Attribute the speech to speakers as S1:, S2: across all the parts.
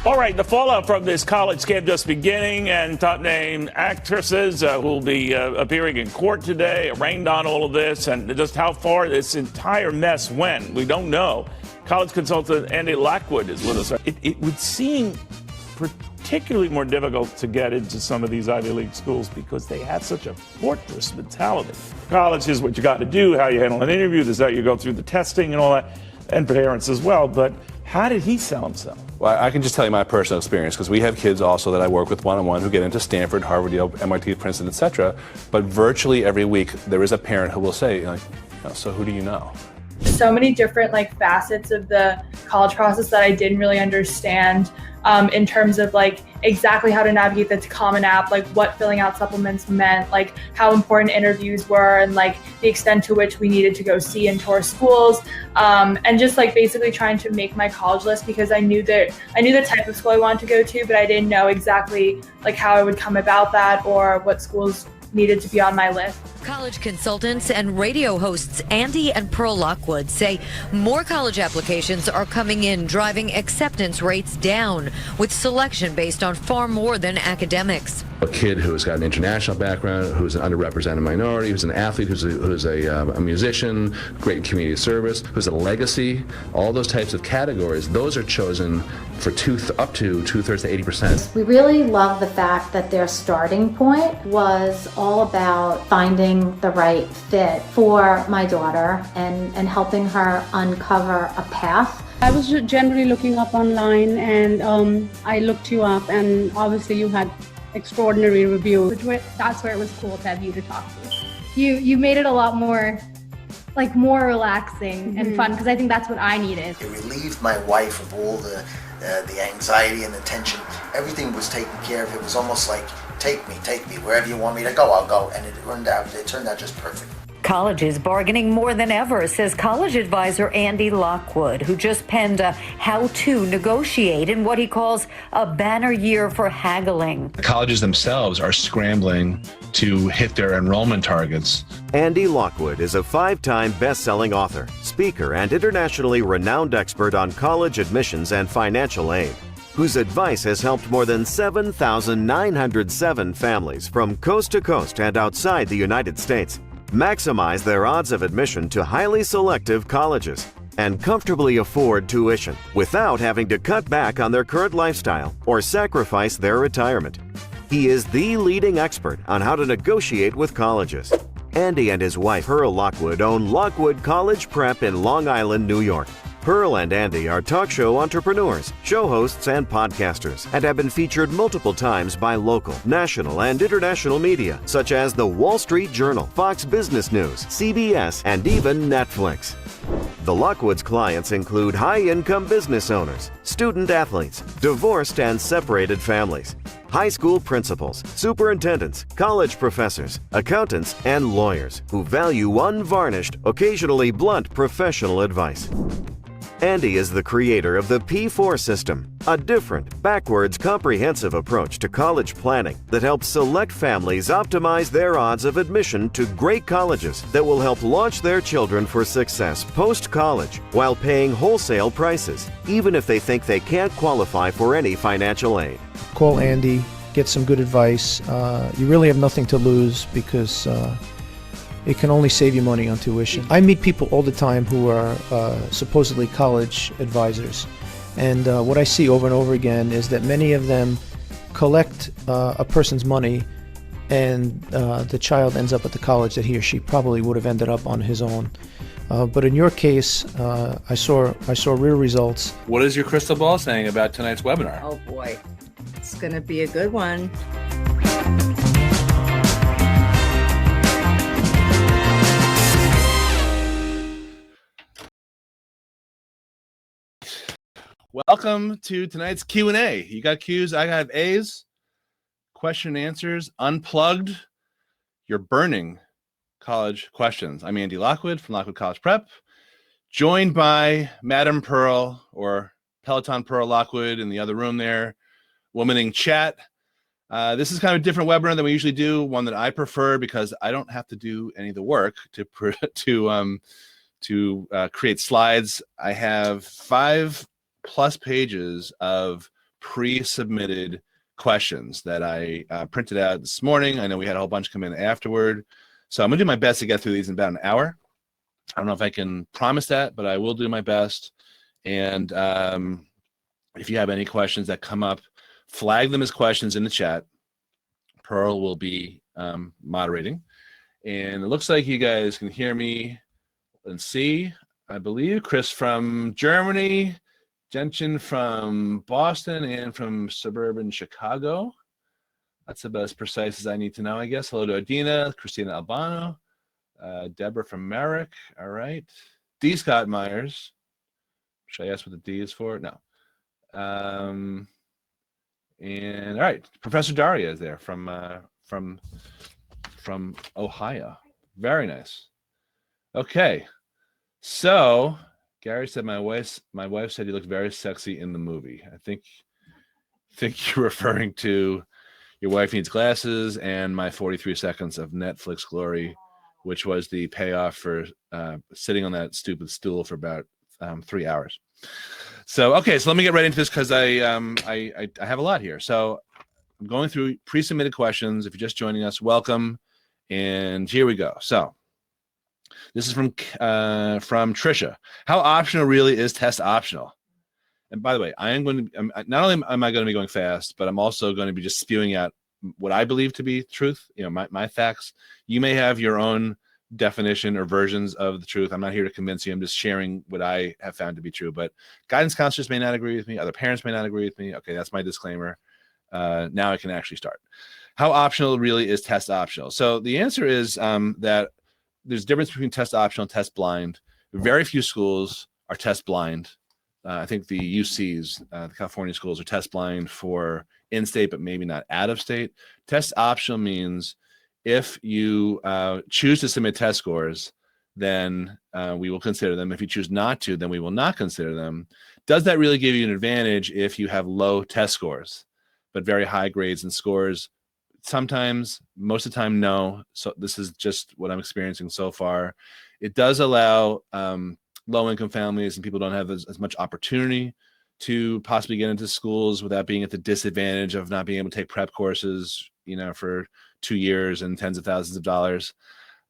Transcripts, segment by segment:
S1: All right, the fallout from this college scam just beginning, and top-name actresses who will be appearing in court today arraigned on all of this, and just how far this entire mess went, we don't know. College consultant Andy Lockwood is with us. It would seem particularly more difficult to get into some of these Ivy League schools because they have such a fortress mentality. College is what you got to do, how you handle an interview, this is how you go through the testing and all that, and parents as well. But how did he sell himself?
S2: Well, I can just tell you my personal experience, because we have kids also that I work with one-on-one who get into Stanford, Harvard, Yale, MIT, Princeton, etc. But virtually every week there is a parent who will say, like, so who do you know?
S3: So many different facets of the college process that I didn't really understand in terms of exactly how to navigate the Common App, what filling out supplements meant, how important interviews were, and the extent to which we needed to go see and tour schools, and just basically trying to make my college list, because I knew the type of school I wanted to go to, but I didn't know exactly how I would come about that or what schools needed to be on my list.
S4: College consultants and radio hosts Andy and Pearl Lockwood say more college applications are coming in, driving acceptance rates down, with selection based on far more than academics.
S5: A kid who's got an international background, who's an underrepresented minority, who's an athlete, who's a musician, great community service, who's a legacy, all those types of categories, those are chosen for up to 2/3 to 80%.
S6: We really love the fact that their starting point was all about finding the right fit for my daughter and helping her uncover a path.
S7: I was generally looking up online, and I looked you up, and obviously you had extraordinary reviews.
S8: That's where it was cool to have you to talk to. You made it a lot more relaxing and fun, because I think that's what I needed.
S9: It relieved my wife of all the anxiety and the tension. Everything was taken care of. It was almost like, take me wherever you want me to go, I'll go. And it turned out just perfect.
S4: College is bargaining more than ever, says college advisor Andy Lockwood, who just penned a how to negotiate in what he calls a banner year for haggling.
S10: Colleges themselves are scrambling to hit their enrollment targets.
S11: Andy Lockwood is a 5-time best-selling author, speaker, and internationally renowned expert on college admissions and financial aid, whose advice has helped more than 7,907 families from coast to coast and outside the United States maximize their odds of admission to highly selective colleges and comfortably afford tuition without having to cut back on their current lifestyle or sacrifice their retirement. He is the leading expert on how to negotiate with colleges. Andy and his wife, Pearl Lockwood, own Lockwood College Prep in Long Island, New York. Pearl and Andy are talk show entrepreneurs, show hosts, and podcasters, and have been featured multiple times by local, national, and international media, such as the Wall Street Journal, Fox Business News, CBS, and even Netflix. The Lockwoods' clients include high-income business owners, student athletes, divorced and separated families, high school principals, superintendents, college professors, accountants, and lawyers who value unvarnished, occasionally blunt professional advice. Andy is the creator of the P4 system, a different, backwards, comprehensive approach to college planning that helps select families optimize their odds of admission to great colleges that will help launch their children for success post-college while paying wholesale prices, even if they think they can't qualify for any financial aid.
S12: Call Andy, get some good advice. You really have nothing to lose, because it can only save you money on tuition. I meet people all the time who are supposedly college advisors, and what I see over and over again is that many of them collect a person's money, and the child ends up at the college that he or she probably would have ended up on his own. But in your case, I saw real results.
S2: What is your crystal ball saying about tonight's webinar?
S13: Oh boy, it's going to be a good one.
S2: Welcome to tonight's Q&A. You got Q's, I got A's. Question and answers, unplugged. You're burning college questions. I'm Andy Lockwood from Lockwood College Prep, joined by Madam Pearl, or Peloton Pearl Lockwood, in the other room there, womaning chat. This is kind of a different webinar than we usually do, one that I prefer because I don't have to do any of the work to create slides. I have 5+ pages of pre-submitted questions that I printed out this morning. I know we had a whole bunch come in afterward. So I'm going to do my best to get through these in about an hour. I don't know if I can promise that, but I will do my best. And if you have any questions that come up, flag them as questions in the chat. Pearl will be moderating. And it looks like you guys can hear me and see, I believe. Chris from Germany, Gentian from Boston, and from suburban Chicago. That's about as precise as I need to know, I guess. Hello to Adina, Christina Albano, Deborah from Merrick. All right. D. Scott Myers. Should I ask what the D is for? No. And all right, Professor Daria is there from Ohio. Very nice. Okay. So Gary said my wife said you looked very sexy in the movie. I think you're referring to Your Wife Needs Glasses and my 43 seconds of Netflix glory, which was the payoff for sitting on that stupid stool for about 3 hours. So okay, so let me get right into this because I have a lot here. So I'm going through pre-submitted questions. If you're just joining us, welcome. And here we go. So this is from Trisha. How optional really is test optional? And by the way, I am going to not only am I going to be going fast, but I'm also going to be just spewing out what I believe to be truth. You know, my facts. You may have your own definition or versions of the truth. I'm not here to convince you. I'm just sharing what I have found to be true. But guidance counselors may not agree with me. Other parents may not agree with me. Okay, that's my disclaimer. Now I can actually start. How optional really is test optional? So the answer is that there's a difference between test optional and test blind. Very few schools are test blind. I think the UCs, the California schools, are test blind for in-state, but maybe not out-of-state. Test optional means if you choose to submit test scores, then we will consider them. If you choose not to, then we will not consider them. Does that really give you an advantage if you have low test scores, but very high grades and scores? Sometimes, most of the time, no. So this is just what I'm experiencing so far. It does allow low-income families and people don't have as much opportunity to possibly get into schools without being at the disadvantage of not being able to take prep courses, you know, for 2 years and tens of thousands of dollars.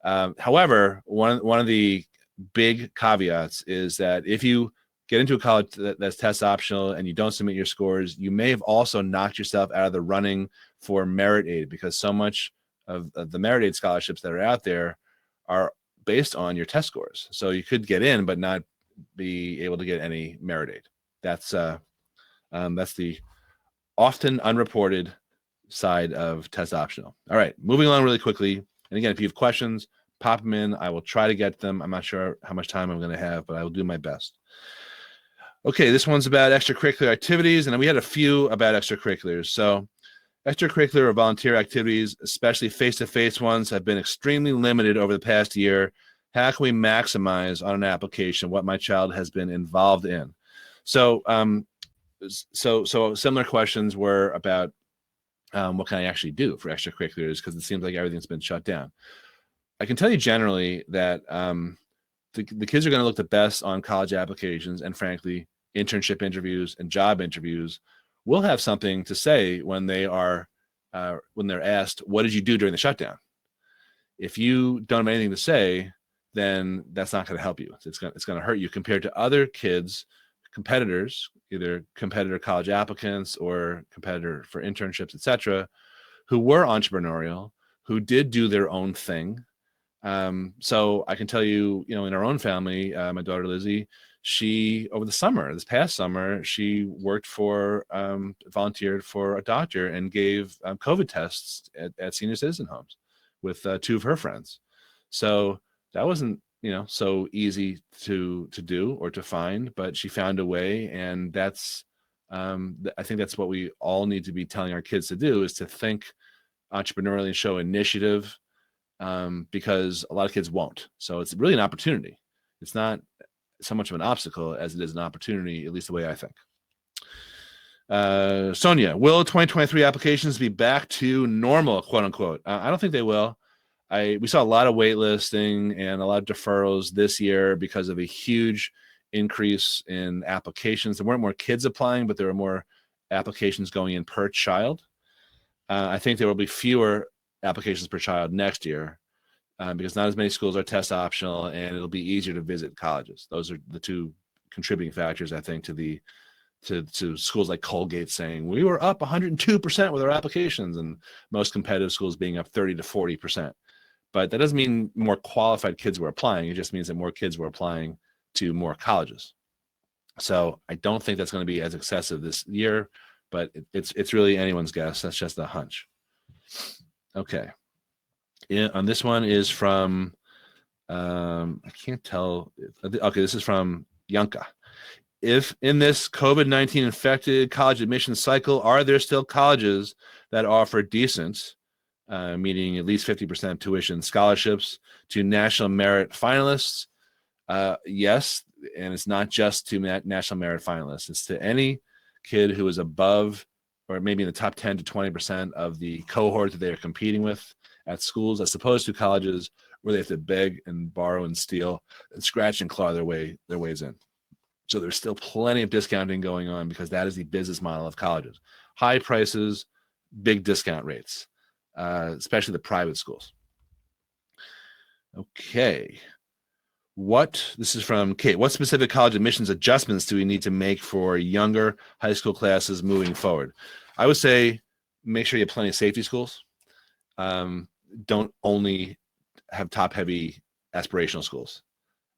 S2: However, one of the big caveats is that if you get into a college that's test optional and you don't submit your scores, you may have also knocked yourself out of the running for merit aid, because so much of the merit aid scholarships that are out there are based on your test scores. So you could get in, but not be able to get any merit aid. That's the often unreported side of test optional. All right, moving along really quickly. And again, if you have questions, pop them in. I will try to get them. I'm not sure how much time I'm going to have, but I will do my best. Okay, this one's about extracurricular activities, and we had a few about extracurriculars. So extracurricular or volunteer activities, especially face-to-face ones, have been extremely limited over the past year. How can we maximize on an application what my child has been involved in? So similar questions were about what can I actually do for extracurriculars, because it seems like everything's been shut down. I can tell you generally that the kids are going to look the best on college applications, and frankly, internship interviews and job interviews will have something to say when they are when they're asked, what did you do during the shutdown? If you don't have anything to say, then that's not going to help you. It's going to hurt you compared to other kids, competitors, either competitor college applicants or competitor for internships, etc., who were entrepreneurial, who did do their own thing. So I can tell you, in our own family, my daughter Lizzie, she, over this past summer, she volunteered for a doctor and gave COVID tests at senior citizen homes with two of her friends. So that wasn't, so easy to do or to find, but she found a way. And that's, I think that's what we all need to be telling our kids to do, is to think entrepreneurially and show initiative, because a lot of kids won't. So it's really an opportunity. It's not so much of an obstacle as it is an opportunity, at least the way I think. Sonia, will 2023 applications be back to normal, quote unquote? I don't think they will. We saw a lot of waitlisting and a lot of deferrals this year because of a huge increase in applications. There weren't more kids applying, but there were more applications going in per child. I think there will be fewer applications per child next year because not as many schools are test optional, and it'll be easier to visit colleges. Those are the two contributing factors, I think, to schools like Colgate saying we were up 102% with our applications, and most competitive schools being up 30 to 40%. But that doesn't mean more qualified kids were applying. It just means that more kids were applying to more colleges. So I don't think that's going to be as excessive this year, but it's really anyone's guess. That's just a hunch. Okay. On this one is from, I can't tell. Okay, this is from Yanka. If in this COVID-19 infected college admission cycle, are there still colleges that offer decent, meaning at least 50% tuition scholarships to national merit finalists? Yes, and it's not just to national merit finalists. It's to any kid who is above or maybe in the top 10 to 20% of the cohort that they are competing with at schools, as opposed to colleges where they have to beg and borrow and steal and scratch and claw their ways in. So there's still plenty of discounting going on because that is the business model of colleges. High prices, big discount rates, especially the private schools. Okay. This is from Kate. What specific college admissions adjustments do we need to make for younger high school classes moving forward? I would say make sure you have plenty of safety schools. Don't only have top-heavy aspirational schools,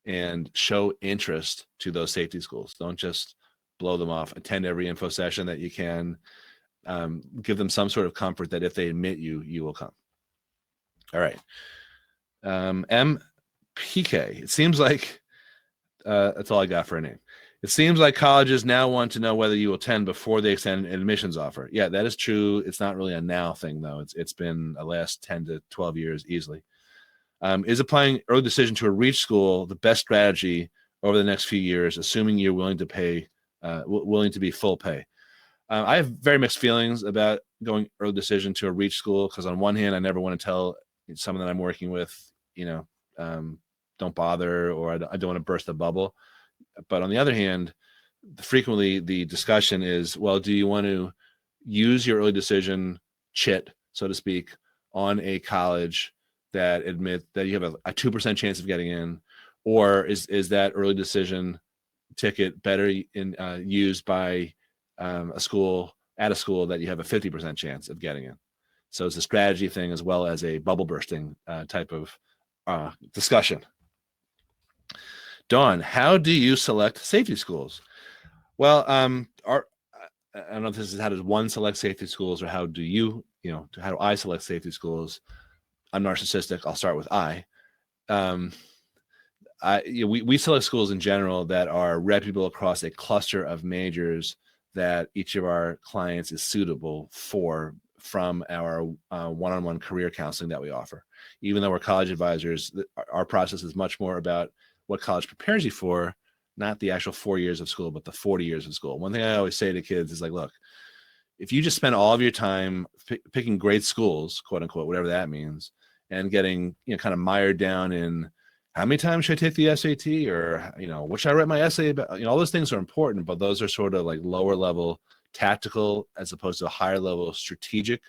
S2: and show interest to those safety schools. Don't just blow them off. Attend every info session that you can. Give them some sort of comfort that if they admit you, you will come. All right. PK. It seems like that's all I got for a name. It seems like colleges now want to know whether you will attend before they extend an admissions offer. Yeah, that is true. It's not really a now thing, though. It's been the last 10 to 12 years easily. Is applying early decision to a reach school the best strategy over the next few years, assuming you're willing to pay, willing to be full pay? I have very mixed feelings about going early decision to a reach school because on one hand, I never want to tell someone that I'm working with, don't bother, or I don't want to burst a bubble. But on the other hand, frequently the discussion is, well, do you want to use your early decision chit, so to speak, on a college that admit that you have a 2% chance of getting in, or is that early decision ticket better used by a school that you have a 50% chance of getting in? So it's a strategy thing as well as a bubble bursting type of discussion. Dawn, how do you select safety schools? Well, I don't know if this is how does one select safety schools or how do how do I select safety schools? I'm narcissistic. I'll start with we select schools in general that are reputable across a cluster of majors that each of our clients is suitable for from our one-on-one career counseling that we offer. Even though we're college advisors, our process is much more about what college prepares you for, not the actual 4 years of school, but the 40 years of school. One thing I always say to kids is like, look, if you just spend all of your time picking great schools, quote unquote, whatever that means, and getting, kind of mired down in how many times should I take the SAT, or, what should I write my essay about? All those things are important, but those are sort of like lower level tactical as opposed to higher level strategic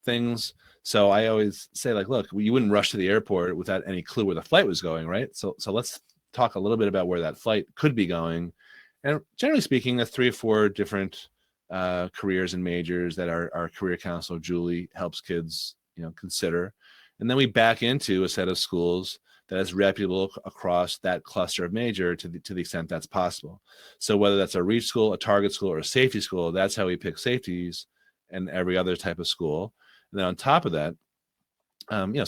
S2: things. So I always say, like, look, you wouldn't rush to the airport without any clue where the flight was going, right? So let's talk a little bit about where that flight could be going. And generally speaking, that's 3 or 4 different careers and majors that our career counselor, Julie, helps kids, consider. And then we back into a set of schools that is reputable across that cluster of major to the extent that's possible. So whether that's a reach school, a target school, or a safety school, that's how we pick safeties and every other type of school. And then on top of that,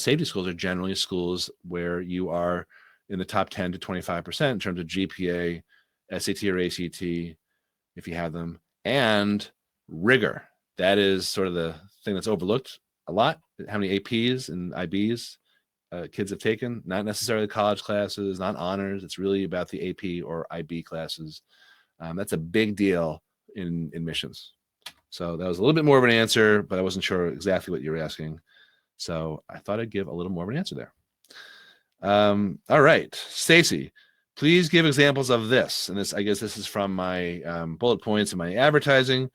S2: safety schools are generally schools where you are in the top 10 to 25% in terms of GPA, SAT or ACT, if you have them, and rigor. That is sort of the thing that's overlooked a lot. How many APs and IBs kids have taken, not necessarily college classes, not honors. It's really about the AP or IB classes. That's a big deal in admissions. So that was a little bit more of an answer, but I wasn't sure exactly what you were asking. So I thought I'd give a little more of an answer there. All right, Stacy, please give examples of this. And this, I guess this is from my bullet points in my advertising.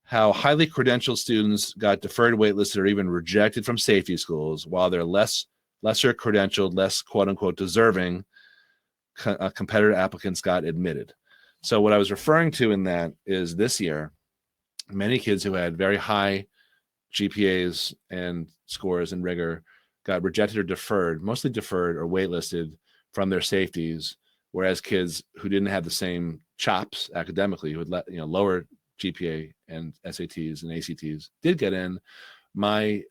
S2: how highly credentialed students got deferred, waitlisted, or even rejected from safety schools, while their lesser credentialed, less quote unquote deserving competitor applicants got admitted. So what I was referring to in that is this year, many kids who had very high GPAs and scores and rigor got rejected or deferred, mostly deferred or waitlisted from their safeties, whereas kids who didn't have the same chops academically, who had lower GPA and SATs and ACTs, did get in. My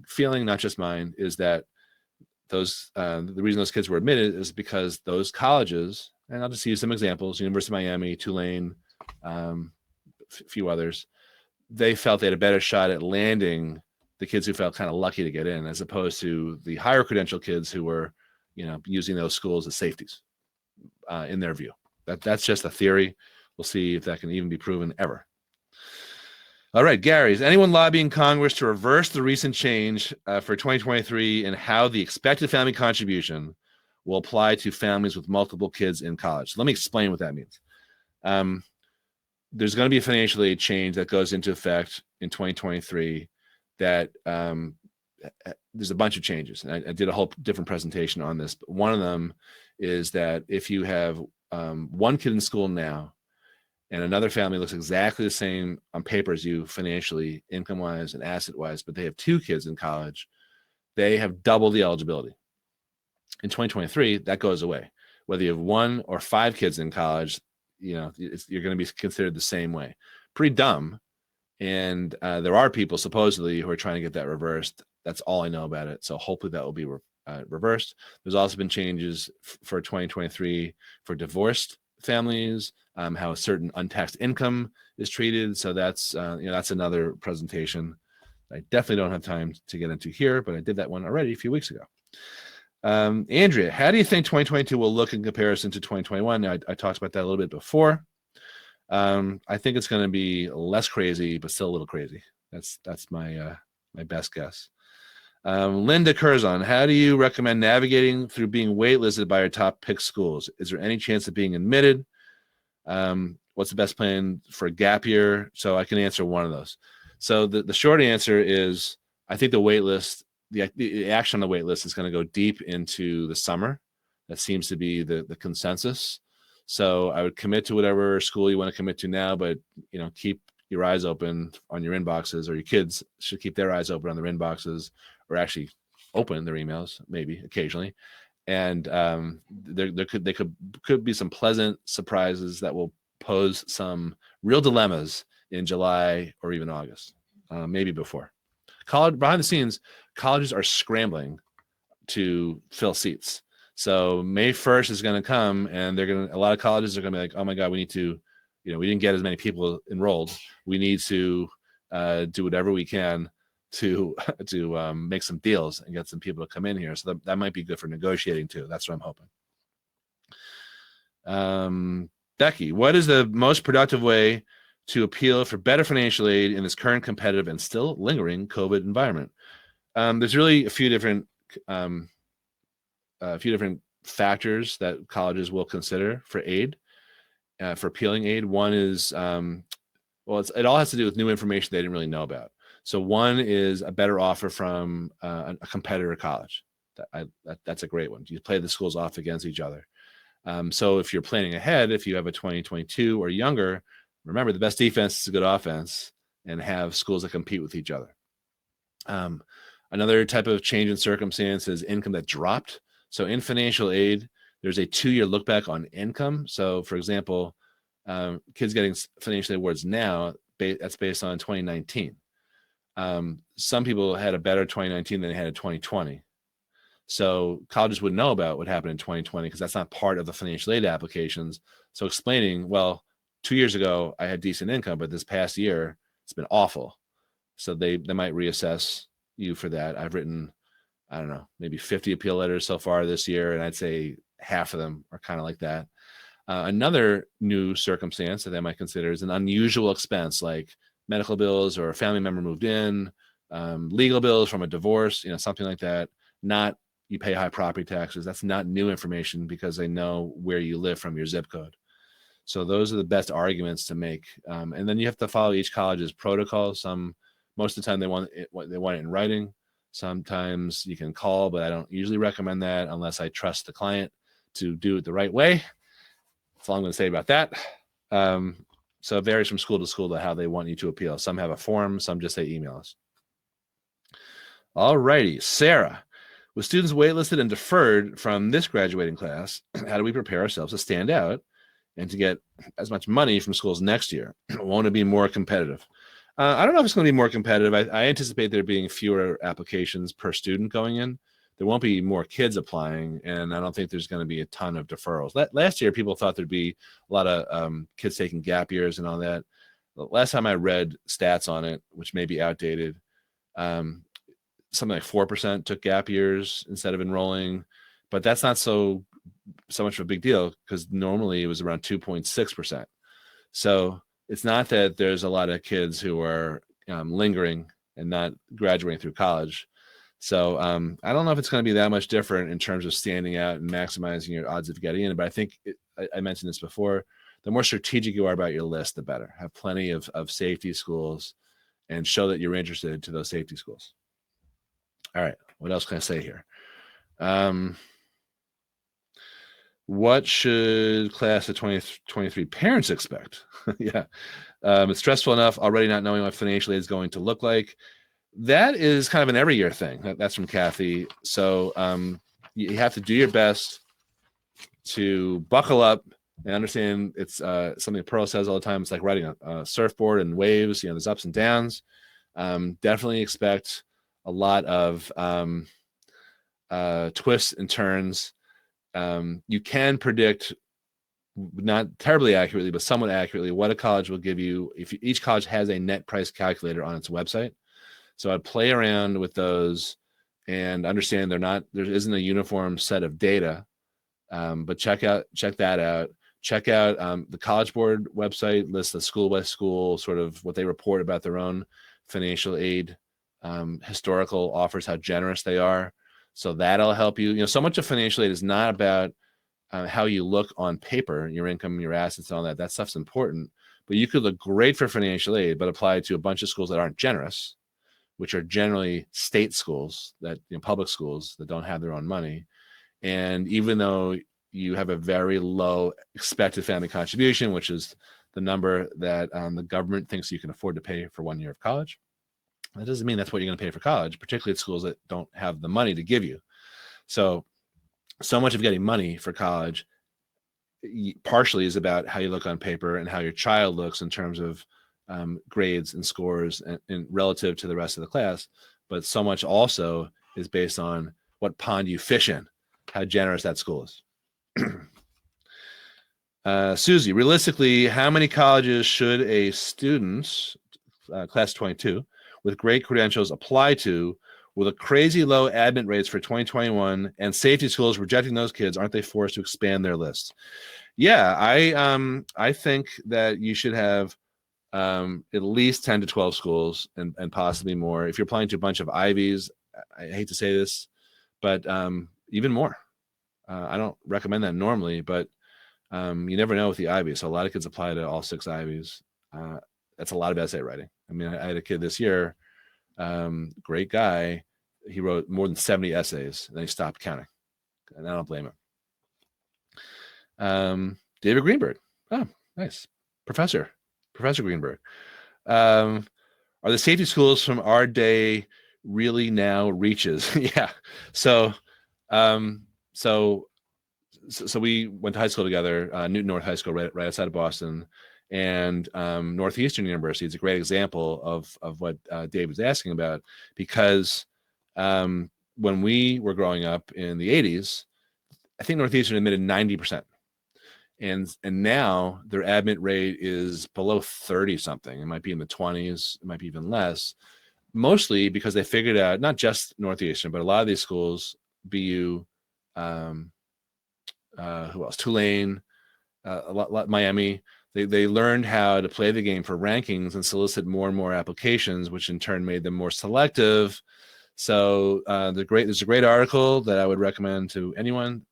S2: feeling, not just mine, is that the reason those kids were admitted is because those colleges, and I'll just use some examples, University of Miami, Tulane, a few others, they felt they had a better shot at landing the kids who felt kind of lucky to get in, as opposed to the higher credential kids who were, using those schools as safeties, in their view. That's just a theory. We'll see if that can even be proven ever. All right, Gary, is anyone lobbying Congress to reverse the recent change for 2023 and how the expected family contribution will apply to families with multiple kids in college? So let me explain what that means. There's going to be a financial aid change that goes into effect in 2023 that there's a bunch of changes. And I did a whole different presentation on this, but one of them is that if you have one kid in school now and another family looks exactly the same on paper as you financially, income-wise and asset-wise, but they have two kids in college, they have double the eligibility. In 2023, that goes away. Whether you have 1 or 5 kids in college, you're going to be considered the same way. Pretty dumb. And there are people supposedly who are trying to get that reversed. That's all I know about it. So hopefully that will be reversed. There's also been changes for 2023 for divorced families, how a certain untaxed income is treated. So that's another presentation I definitely don't have time to get into here, but I did that one already a few weeks ago. Andrea, how do you think 2022 will look in comparison to 2021? Now, I talked about that a little bit before. I think it's going to be less crazy, but still a little crazy. That's my best guess. Linda Curzon, how do you recommend navigating through being waitlisted by your top pick schools? Is there any chance of being admitted? What's the best plan for a gap year? So I can answer one of those. So the short answer is, I think the waitlist, the action on the wait list is going to go deep into the summer. That seems to be the consensus. So I would commit to whatever school you want to commit to now, but keep your eyes open on your inboxes, or your kids should keep their eyes open on their inboxes, or actually open their emails maybe occasionally. And there could be some pleasant surprises that will pose some real dilemmas in July or even August, maybe before. College behind the scenes, colleges are scrambling to fill seats. So May 1st is going to come, and a lot of colleges are going to be like, oh my God, we need to, we didn't get as many people enrolled. We need to do whatever we can to make some deals and get some people to come in here. So that might be good for negotiating too. That's what I'm hoping. Becky, what is the most productive way to appeal for better financial aid in this current competitive and still lingering COVID environment? There's really a few different factors that colleges will consider for aid, for appealing aid. One is, it all has to do with new information they didn't really know about. So one is a better offer from a competitor college. That's a great one. You play the schools off against each other. So if you're planning ahead, if you have a 2022 or younger, remember the best defense is a good offense, and have schools that compete with each other. Another type of change in circumstance is income that dropped. So in financial aid, there's a 2-year look back on income. So for example, kids getting financial aid awards now, that's based on 2019. Some people had a better 2019 than they had in 2020. So colleges would know about what happened in 2020 because that's not part of the financial aid applications. So explaining, well, 2 years ago I had decent income, but this past year it's been awful. So they might reassess you for that. I've written, I don't know, maybe 50 appeal letters so far this year, and I'd say half of them are kind of like that. Another new circumstance that they might consider is an unusual expense, like medical bills, or a family member moved in, legal bills from a divorce, something like that. Not you pay high property taxes. That's not new information because they know where you live from your zip code. So those are the best arguments to make. And then you have to follow each college's protocol. Most of the time they want it in writing. Sometimes you can call, but I don't usually recommend that unless I trust the client to do it the right way. That's all I'm going to say about that. So it varies from school to school to how they want you to appeal. Some have a form, some just say email us. All righty, Sarah. With students waitlisted and deferred from this graduating class, how do we prepare ourselves to stand out and to get as much money from schools next year? Won't it be more competitive? I don't know if it's going to be more competitive. I anticipate there being fewer applications per student going in. There won't be more kids applying, and I don't think there's going to be a ton of deferrals. Last year, people thought there'd be a lot of kids taking gap years and all that. The last time I read stats on it, which may be outdated, something like 4% took gap years instead of enrolling, but that's not so much of a big deal because normally it was around 2.6%. So it's not that there's a lot of kids who are lingering and not graduating through college. So I don't know if it's going to be that much different in terms of standing out and maximizing your odds of getting in. But I think I mentioned this before, the more strategic you are about your list, the better. Have plenty of safety schools and show that you're interested to those safety schools. All right, what else can I say here? What should class of 2023 parents expect? Yeah, it's stressful enough already not knowing what financial aid is going to look like. That is kind of an every year thing. That's from Kathy. So you have to do your best to buckle up and understand it's something Pearl says all the time. It's like riding a surfboard and waves. There's ups and downs. Definitely expect a lot of twists and turns. You can predict, not terribly accurately, but somewhat accurately, what a college will give you. Each college has a net price calculator on its website. So I'd play around with those and understand there isn't a uniform set of data, but check that out. Check out the College Board website, lists the school by school, sort of what they report about their own financial aid, historical offers, how generous they are. So that'll help you. So much of financial aid is not about how you look on paper, your income, your assets, and all that. That stuff's important. But you could look great for financial aid, but apply it to a bunch of schools that aren't generous, which are generally state schools, that public schools that don't have their own money. And even though you have a very low expected family contribution, which is the number that the government thinks you can afford to pay for 1 year of college, that doesn't mean that's what you're going to pay for college, particularly at schools that don't have the money to give you. So much of getting money for college partially is about how you look on paper and how your child looks in terms of grades and scores and relative to the rest of the class. But so much also is based on what pond you fish in, how generous that school is. Susie, realistically, how many colleges should a student, class 22, with great credentials apply to with a crazy low admit rates for 2021 and safety schools rejecting those kids? Aren't they forced to expand their list? Yeah, I think that you should have at least 10 to 12 schools and possibly more. If you're applying to a bunch of Ivies, I hate to say this, but even more. I don't recommend that normally, but you never know with the Ivies. So a lot of kids apply to all 6 Ivies. That's a lot of essay writing. I mean, I had a kid this year, great guy. He wrote more than 70 essays, and then he stopped counting. And I don't blame him. David Greenberg. Oh, nice. Professor Greenberg. Are the safety schools from our day really now reaches? Yeah. So we went to high school together, Newton North High School, right outside of Boston. And Northeastern University is a great example of what Dave was asking about, because when we were growing up in the 80s, I think Northeastern admitted 90%. And now their admit rate is below 30 something. It might be in the 20s. It might be even less, mostly because they figured out, not just Northeastern, but a lot of these schools, BU, who else? Tulane, a lot Miami. They learned how to play the game for rankings and solicit more and more applications, which in turn made them more selective. So there's a great article that I would recommend to anyone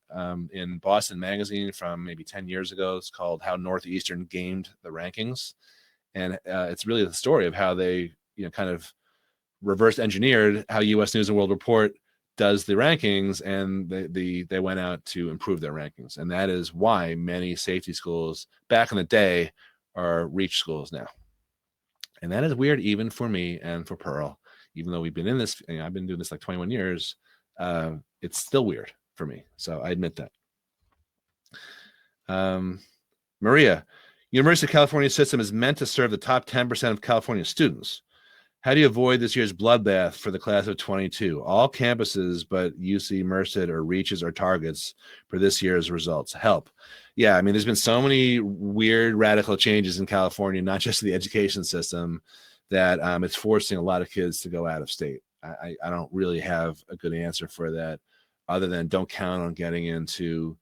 S2: in Boston Magazine from maybe 10 years ago. It's called How Northeastern Gamed the Rankings. And it's really the story of how they, kind of reverse engineered how U.S. News and World Report does the rankings, and they went out to improve their rankings. And that is why many safety schools back in the day are reach schools now. And that is weird even for me and for Pearl, even though we've been in this, I've been doing this like 21 years. It's still weird for me. So I admit that. Maria, University of California system is meant to serve the top 10% of California students. How do you avoid this year's bloodbath for the class of 22? All campuses but UC, Merced, or Reaches are targets for this year's results. Help. Yeah, I mean, there's been so many weird, radical changes in California, not just the education system, that it's forcing a lot of kids to go out of state. I don't really have a good answer for that, other than don't count on getting into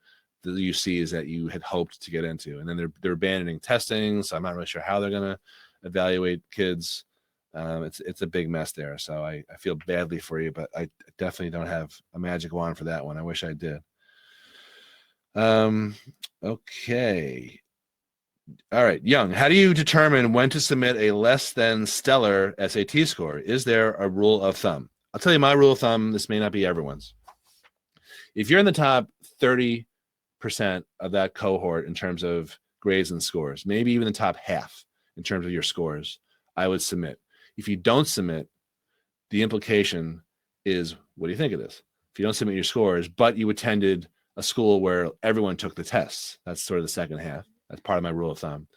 S2: the UCs that you had hoped to get into. And then they're abandoning testing, so I'm not really sure how they're going to evaluate kids. It's a big mess there. So I feel badly for you, but I definitely don't have a magic wand for that one. I wish I did. Okay. All right. Young, how do you determine when to submit a less than stellar SAT score? Is there a rule of thumb? I'll tell you my rule of thumb. This may not be everyone's. If you're in the top 30% of that cohort in terms of grades and scores, maybe even the top half in terms of your scores, I would submit. If you don't submit, the implication is, what do you think it is? If you don't submit your scores, but you attended a school where everyone took the tests, that's sort of the second half. That's part of my rule of thumb.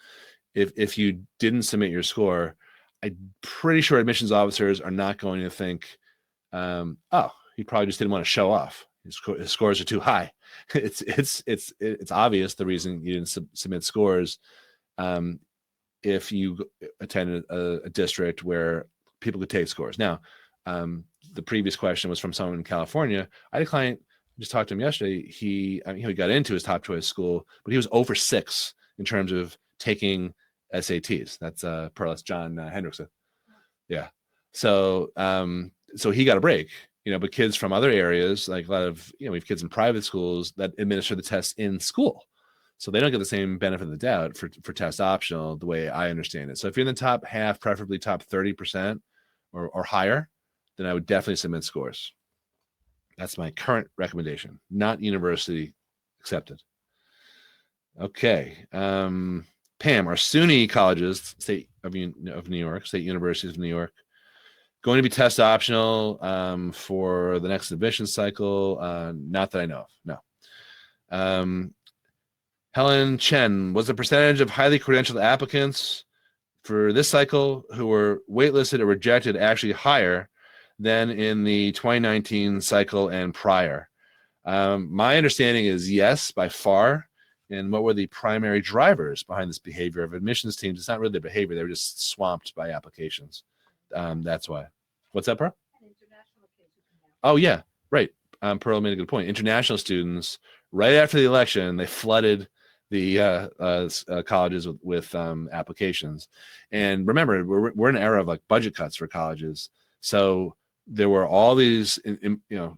S2: If you didn't submit your score, I'm pretty sure admissions officers are not going to think, oh, he probably just didn't want to show off. His scores are too high. It's obvious the reason you didn't submit scores. If you attended a district where people could take scores. Now, the previous question was from someone in California. I had a client, just talked to him yesterday. He got into his top choice school, but he was over 6 in terms of taking SATs. That's John Hendrickson. Yeah. So he got a break, but kids from other areas, like a lot of, we have kids in private schools that administer the tests in school. So they don't get the same benefit of the doubt for test optional, the way I understand it. So if you're in the top half, preferably top 30% or higher, then I would definitely submit scores. That's my current recommendation, not university accepted. Okay. Pam, are SUNY colleges, state of New York, state universities of New York, going to be test optional for the next admission cycle? Not that I know of, no. Helen Chen, was the percentage of highly credentialed applicants for this cycle who were waitlisted or rejected actually higher than in the 2019 cycle and prior? My understanding is yes, by far. And what were the primary drivers behind this behavior of admissions teams? It's not really their behavior. They were just swamped by applications. That's why. What's that, Pearl? Oh, yeah, right. Pearl made a good point. International students, right after the election, they flooded the colleges with applications. And remember, we're in an era of like budget cuts for colleges. So there were all these,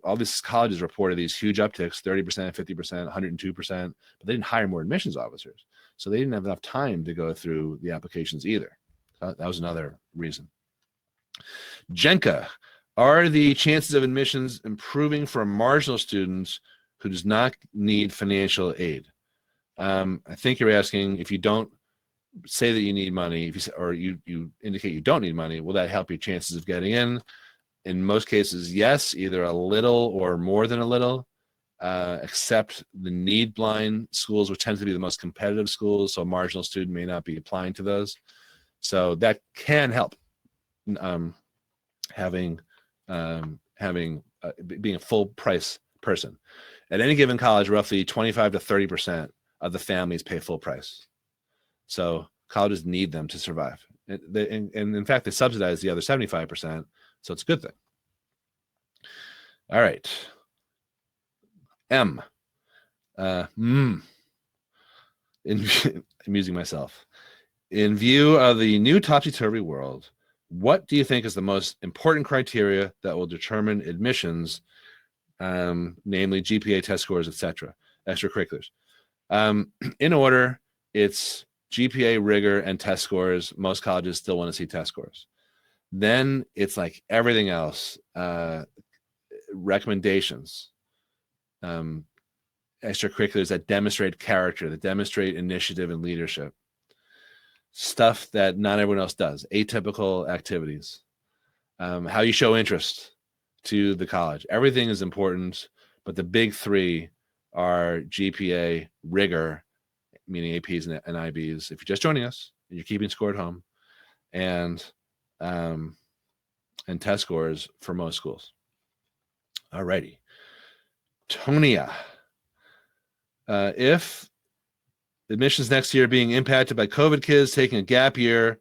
S2: all these colleges reported these huge upticks, 30%, 50%, 102%, but they didn't hire more admissions officers. So they didn't have enough time to go through the applications either. That was another reason. Jenka, are the chances of admissions improving for marginal students who does not need financial aid? I think you're asking, if you don't say that you need money, or you indicate you don't need money, will that help your chances of getting in? In most cases, yes, either a little or more than a little, except the need blind schools, which tend to be the most competitive schools, so a marginal student may not be applying to those. So that can help, being a full price person. At any given college, roughly 25 to 30% of the families pay full price. So colleges need them to survive. And in fact, they subsidize the other 75%. So it's a good thing. All right. M. Amusing myself. In view of the new topsy-turvy world, what do you think is the most important criteria that will determine admissions, namely GPA, test scores, etc.? extracurriculars. In order, it's GPA, rigor, and test scores. Most colleges still want to see test scores. Then it's like everything else, recommendations, extracurriculars that demonstrate character, that demonstrate initiative and leadership, stuff that not everyone else does, atypical activities, how you show interest to the college. Everything is important, but the big three are GPA, rigor, meaning APs and IBs, if you're just joining us and you're keeping score at home, and test scores for most schools. All righty. Tonia, if admissions next year being impacted by COVID kids taking a gap year,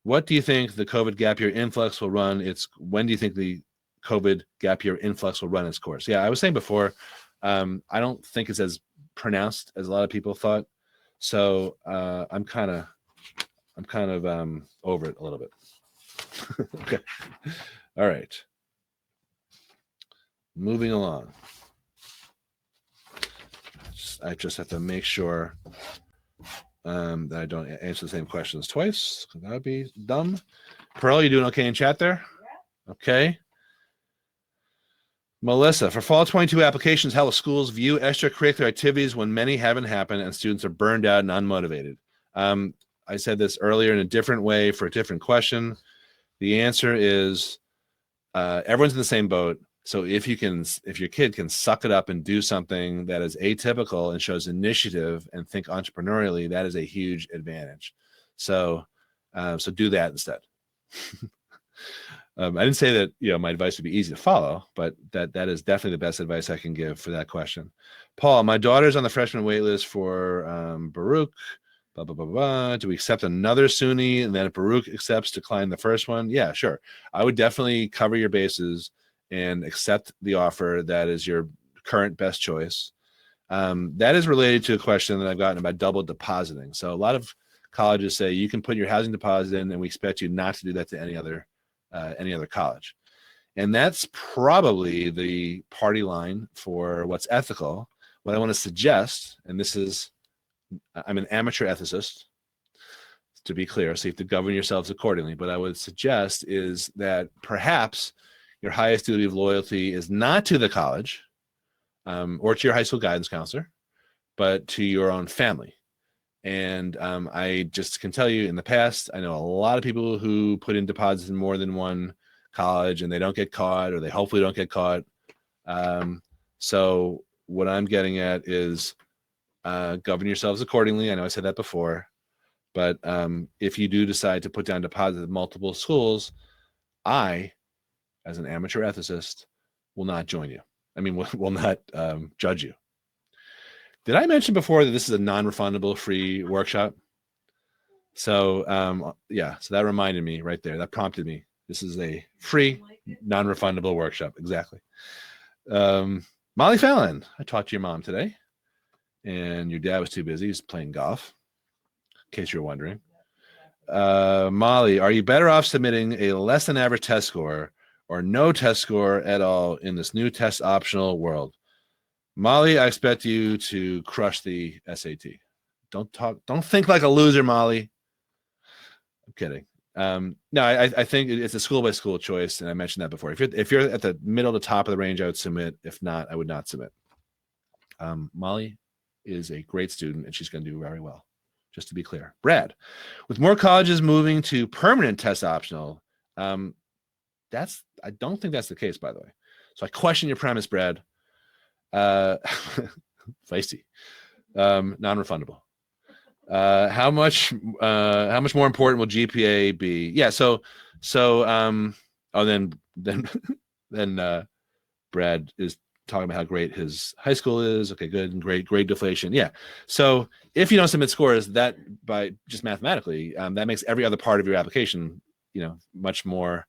S2: what do you think the COVID gap year influx will run? When do you think the COVID gap year influx will run its course? Yeah, I was saying before, I don't think it's as pronounced as a lot of people thought. So I'm kind of over it a little bit. Okay. All right. Moving along. I just have to make sure that I don't answer the same questions twice, because that would be dumb. Pearl, you doing okay in chat there? Okay. Melissa, for fall 22 applications, how will schools view extracurricular activities when many haven't happened and students are burned out and unmotivated? I said this earlier in a different way for a different question. The answer is everyone's in the same boat. So if your kid can suck it up and do something that is atypical and shows initiative and think entrepreneurially, that is a huge advantage. So do that instead. I didn't say that my advice would be easy to follow, but that is definitely the best advice I can give for that question. Paul, my daughter's on the freshman wait list for Baruch. Blah, blah, blah, blah. Do we accept another SUNY and then if Baruch accepts, decline the first one? Yeah, sure. I would definitely cover your bases and accept the offer that is your current best choice. That is related to a question that I've gotten about double depositing. So a lot of colleges say you can put your housing deposit in and we expect you not to do that to any other college. And that's probably the party line for what's ethical. What I want to suggest, and this is, I'm an amateur ethicist, to be clear, so you have to govern yourselves accordingly. But I would suggest is that perhaps your highest duty of loyalty is not to the college or to your high school guidance counselor, but to your own family. And I just can tell you in the past, I know a lot of people who put in deposits in more than one college and they don't get caught, or they hopefully don't get caught. So what I'm getting at is govern yourselves accordingly. I know I said that before, but if you do decide to put down deposits at multiple schools, I, as an amateur ethicist, will not join you. I mean, will not judge you. Did I mention before that this is a non-refundable free workshop? So yeah, so that reminded me right there. That prompted me. This is a free, non-refundable workshop. Exactly. Molly Fallon, I talked to your mom today, and your dad was too busy. He's playing golf, in case you're wondering. Molly, are you better off submitting a less than average test score or no test score at all in this new test optional world? Molly, I expect you to crush the SAT. Don't think like a loser, Molly. I'm kidding. No, I think it's a school by school choice, and I mentioned that before. If you're at the middle to top of the range, I would submit. If not, I would not submit. Molly is a great student, and she's going to do very well. Just to be clear, Brad, with more colleges moving to permanent test optional, I don't think that's the case, by the way. So I question your premise, Brad. Feisty, non-refundable. How much more important will GPA be? Yeah. Then Brad is talking about how great his high school is. Okay, good. And great grade deflation. Yeah. So if you don't submit scores, that by just mathematically, that makes every other part of your application, much more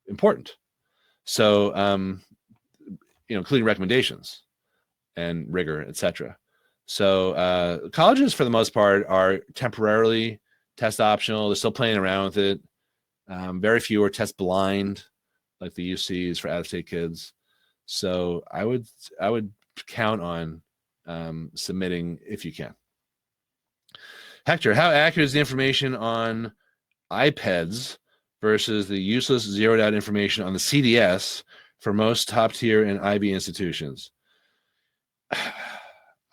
S2: important. So, including recommendations and rigor, etc. So colleges, for the most part, are temporarily test optional. They're still playing around with it. Very few are test blind, like the UCs for out-of-state kids. So I would count on submitting if you can. Hector, how accurate is the information on iPads versus the useless zeroed out information on the CDS for most top tier and IB institutions?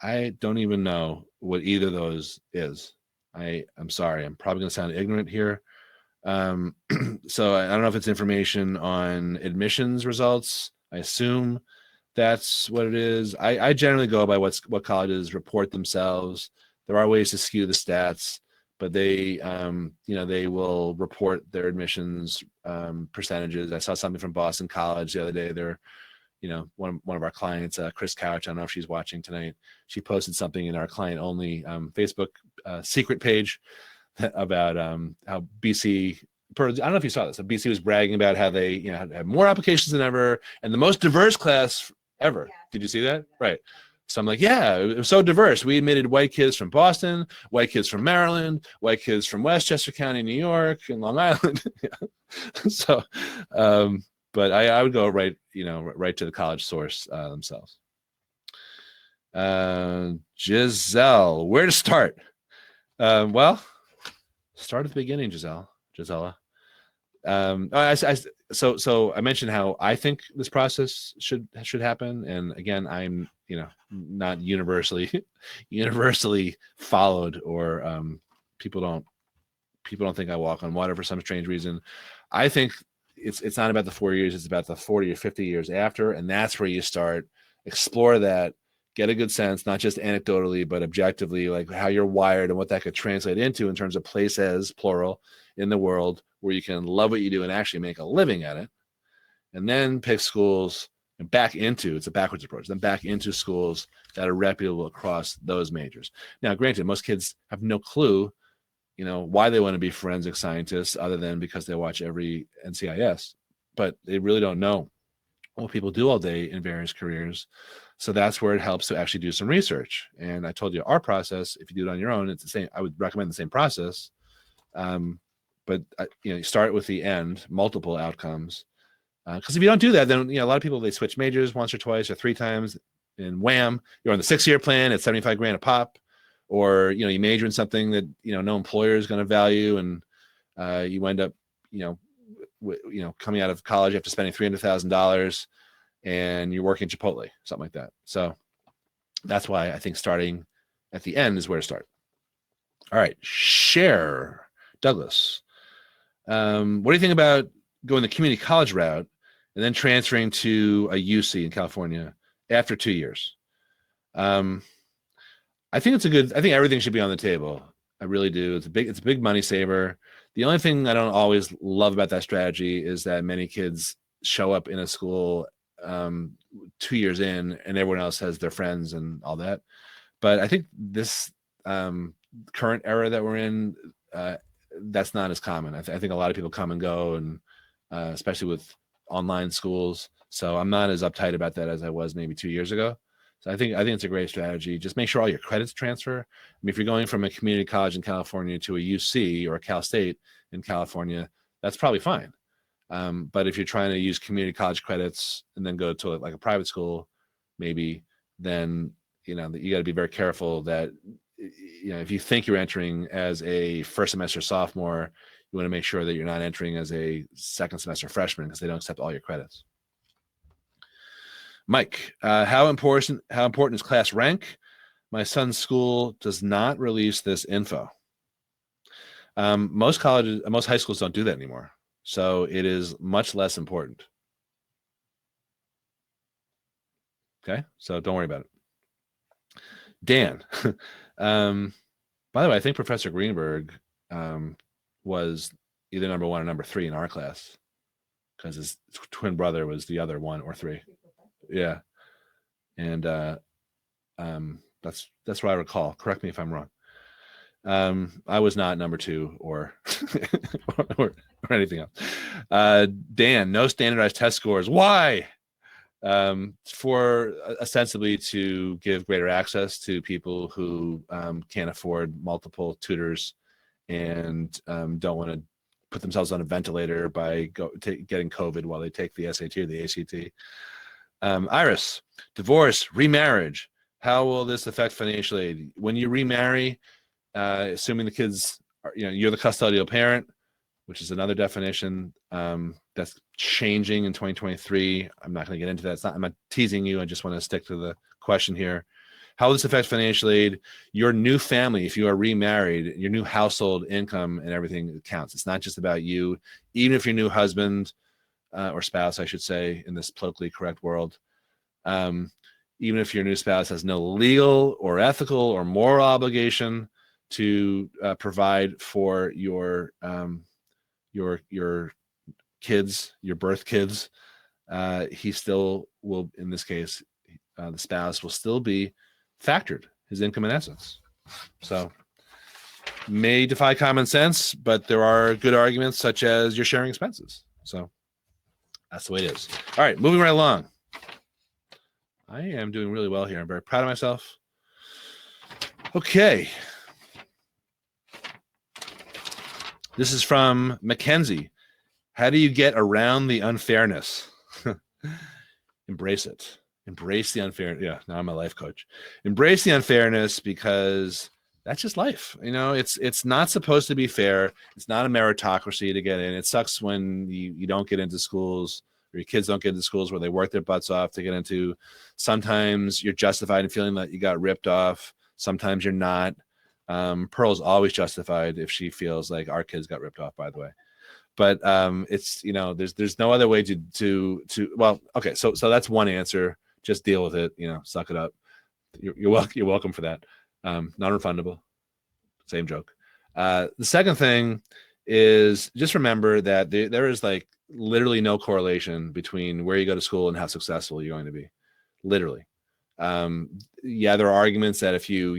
S2: I don't even know what either of those is. I'm sorry. I'm probably going to sound ignorant here. So I don't know if it's information on admissions results. I assume that's what it is. I generally go by what colleges report themselves. There are ways to skew the stats, but they will report their admissions percentages. I saw something from Boston College the other day. They're, one of our clients, Chris Couch, I don't know if she's watching tonight. She posted something in our client only Facebook secret page about how BC, I don't know if you saw this, BC was bragging about how they had more applications than ever and the most diverse class ever. Yeah. Did you see that? Right. So I'm like, yeah, it was so diverse. We admitted white kids from Boston, white kids from Maryland, white kids from Westchester County, New York, and Long Island. So, but I would go right to the college source themselves. Giselle, where to start? Well, start at the beginning, Gisella. So I mentioned how I think this process should happen, and again, I'm not universally followed, or people don't think I walk on water for some strange reason. I think it's not about the 4 years; it's about the 40 or 50 years after, and that's where you start explore that, get a good sense, not just anecdotally but objectively, like how you're wired and what that could translate into in terms of places, plural, in the world where you can love what you do and actually make a living at it, and then pick schools and back into, it's a backwards approach, then back into schools that are reputable across those majors. Now, granted, most kids have no clue, why they want to be forensic scientists other than because they watch every NCIS, but they really don't know what people do all day in various careers. So that's where it helps to actually do some research. And I told you our process, if you do it on your own, it's the same. I would recommend the same process. But you start with the end, multiple outcomes. Because if you don't do that, then a lot of people, they switch majors once or twice or three times, and wham, you're on the 6-year plan at $75,000 a pop, or you major in something that no employer is going to value, and you end up coming out of college after spending $300,000, and you're working Chipotle, something like that. So that's why I think starting at the end is where to start. All right, Cher Douglas. What do you think about going the community college route and then transferring to a UC in California after 2 years? I think I think everything should be on the table. I really do. It's a big money saver. The only thing I don't always love about that strategy is that many kids show up in a school 2 years in and everyone else has their friends and all that. But I think this current era that we're in, that's not as common. I think a lot of people come and go, and especially with online schools. So I'm not as uptight about that as I was maybe 2 years ago. So I think it's a great strategy. Just make sure all your credits transfer. I mean, if you're going from a community college in California to a UC or a Cal State in California, that's probably fine. But if you're trying to use community college credits and then go to like a private school, maybe, then you got to be very careful that if you think you're entering as a first semester sophomore, you want to make sure that you're not entering as a second semester freshman, because they don't accept all your credits. Mike, how important is class rank? My son's school does not release this info. Most high schools don't do that anymore, so it is much less important. Okay, so don't worry about it. Dan, by the way, I think Professor Greenberg was either number 1 or number 3 in our class, because his twin brother was the other 1 or 3. Yeah, and that's what I recall. Correct me if I'm wrong. I was not number 2 or or anything else. Dan, no standardized test scores. Why? For ostensibly to give greater access to people who can't afford multiple tutors and don't want to put themselves on a ventilator by getting COVID while they take the SAT or the ACT. Iris, divorce, remarriage. How will this affect financial aid? When you remarry, assuming the kids are, you're the custodial parent, which is another definition that's changing in 2023. I'm not going to get into that. I'm not teasing you. I just want to stick to the question here. How will this affect financial aid? Your new family, if you are remarried, your new household income and everything counts. It's not just about you. Even if your new husband or spouse, I should say, in this politically correct world, even if your new spouse has no legal or ethical or moral obligation to provide for your kids, your birth kids, he still will, in this case, the spouse will still be factored, his income and assets. So may defy common sense, but there are good arguments such as you're sharing expenses. So that's the way it is. All right, moving right along. I am doing really well here. I'm very proud of myself. Okay. This is from Mackenzie. How do you get around the unfairness? Embrace it. Embrace the unfairness. Yeah, now I'm a life coach. Embrace the unfairness because that's just life. It's not supposed to be fair. It's not a meritocracy to get in. It sucks when you don't get into schools, or your kids don't get into schools where they work their butts off to get into. Sometimes you're justified in feeling that you got ripped off. Sometimes you're not. Pearl's always justified if she feels like our kids got ripped off, by the way. But it's, there's no other way to well, okay, so that's one answer. Just deal with it, suck it up. You're welcome for that. Non-refundable. Same joke. The second thing is just remember that there is like literally no correlation between where you go to school and how successful you're going to be. Literally. Yeah, there are arguments that if you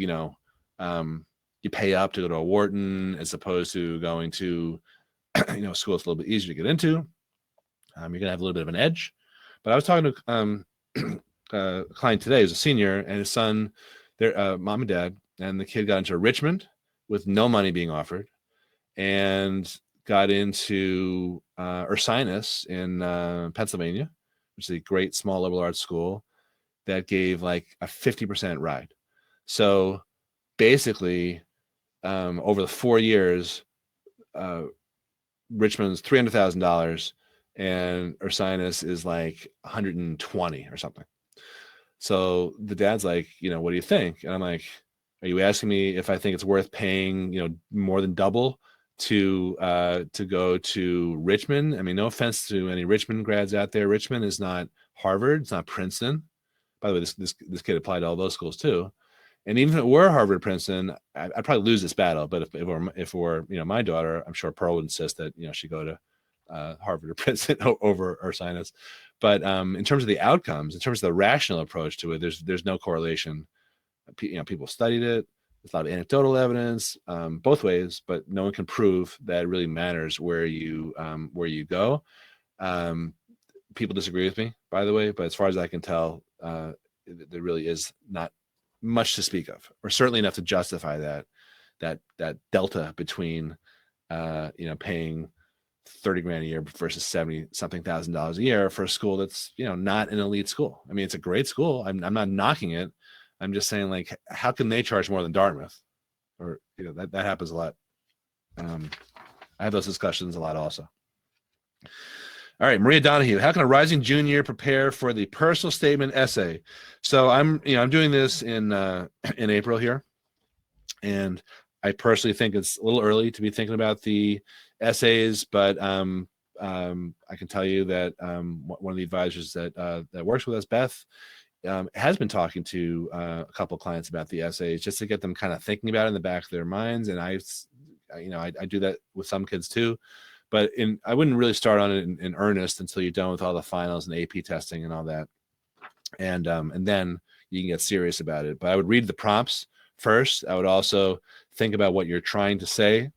S2: pay up to go to a Wharton as opposed to going to school that's a little bit easier to get into, you're gonna have a little bit of an edge. But I was talking to a client today who's a senior, and his son, their mom and dad, and the kid got into Richmond with no money being offered, and got into Ursinus in Pennsylvania, which is a great small liberal arts school that gave like a 50% ride. So basically, over the 4 years, Richmond's $300,000 and Ursinus is like 120 or something. So the dad's like, what do you think? And I'm like, are you asking me if I think it's worth paying, more than double to go to Richmond? I mean, no offense to any Richmond grads out there. Richmond is not Harvard. It's not Princeton. By the way, this kid applied to all those schools too. And even if it were Harvard, Princeton, I'd probably lose this battle. But if it were my daughter, I'm sure Pearl would insist that she go to Harvard or Princeton over Ursinus. But in terms of the outcomes, in terms of the rational approach to it, there's no correlation. People studied it. There's a lot of anecdotal evidence both ways, but no one can prove that it really matters where you go. People disagree with me, by the way, but as far as I can tell, there really is not much to speak of, or certainly enough to justify that delta between paying $30,000 a year versus $70-something thousand a year for a school that's not an elite school. I mean, it's a great school. I'm not knocking it. I'm just saying, like, how can they charge more than Dartmouth? Or that happens a lot. I have those discussions a lot also. All right, Maria Donahue. How can a rising junior prepare for the personal statement essay? So I'm doing this in April here, and I personally think it's a little early to be thinking about the essays, but I can tell you that one of the advisors that works with us, Beth, has been talking to a couple of clients about the essays just to get them kind of thinking about it in the back of their minds. And I do that with some kids too. But I wouldn't really start on it in earnest until you're done with all the finals and AP testing and all that. And then you can get serious about it. But I would read the prompts first. I would also think about what you're trying to say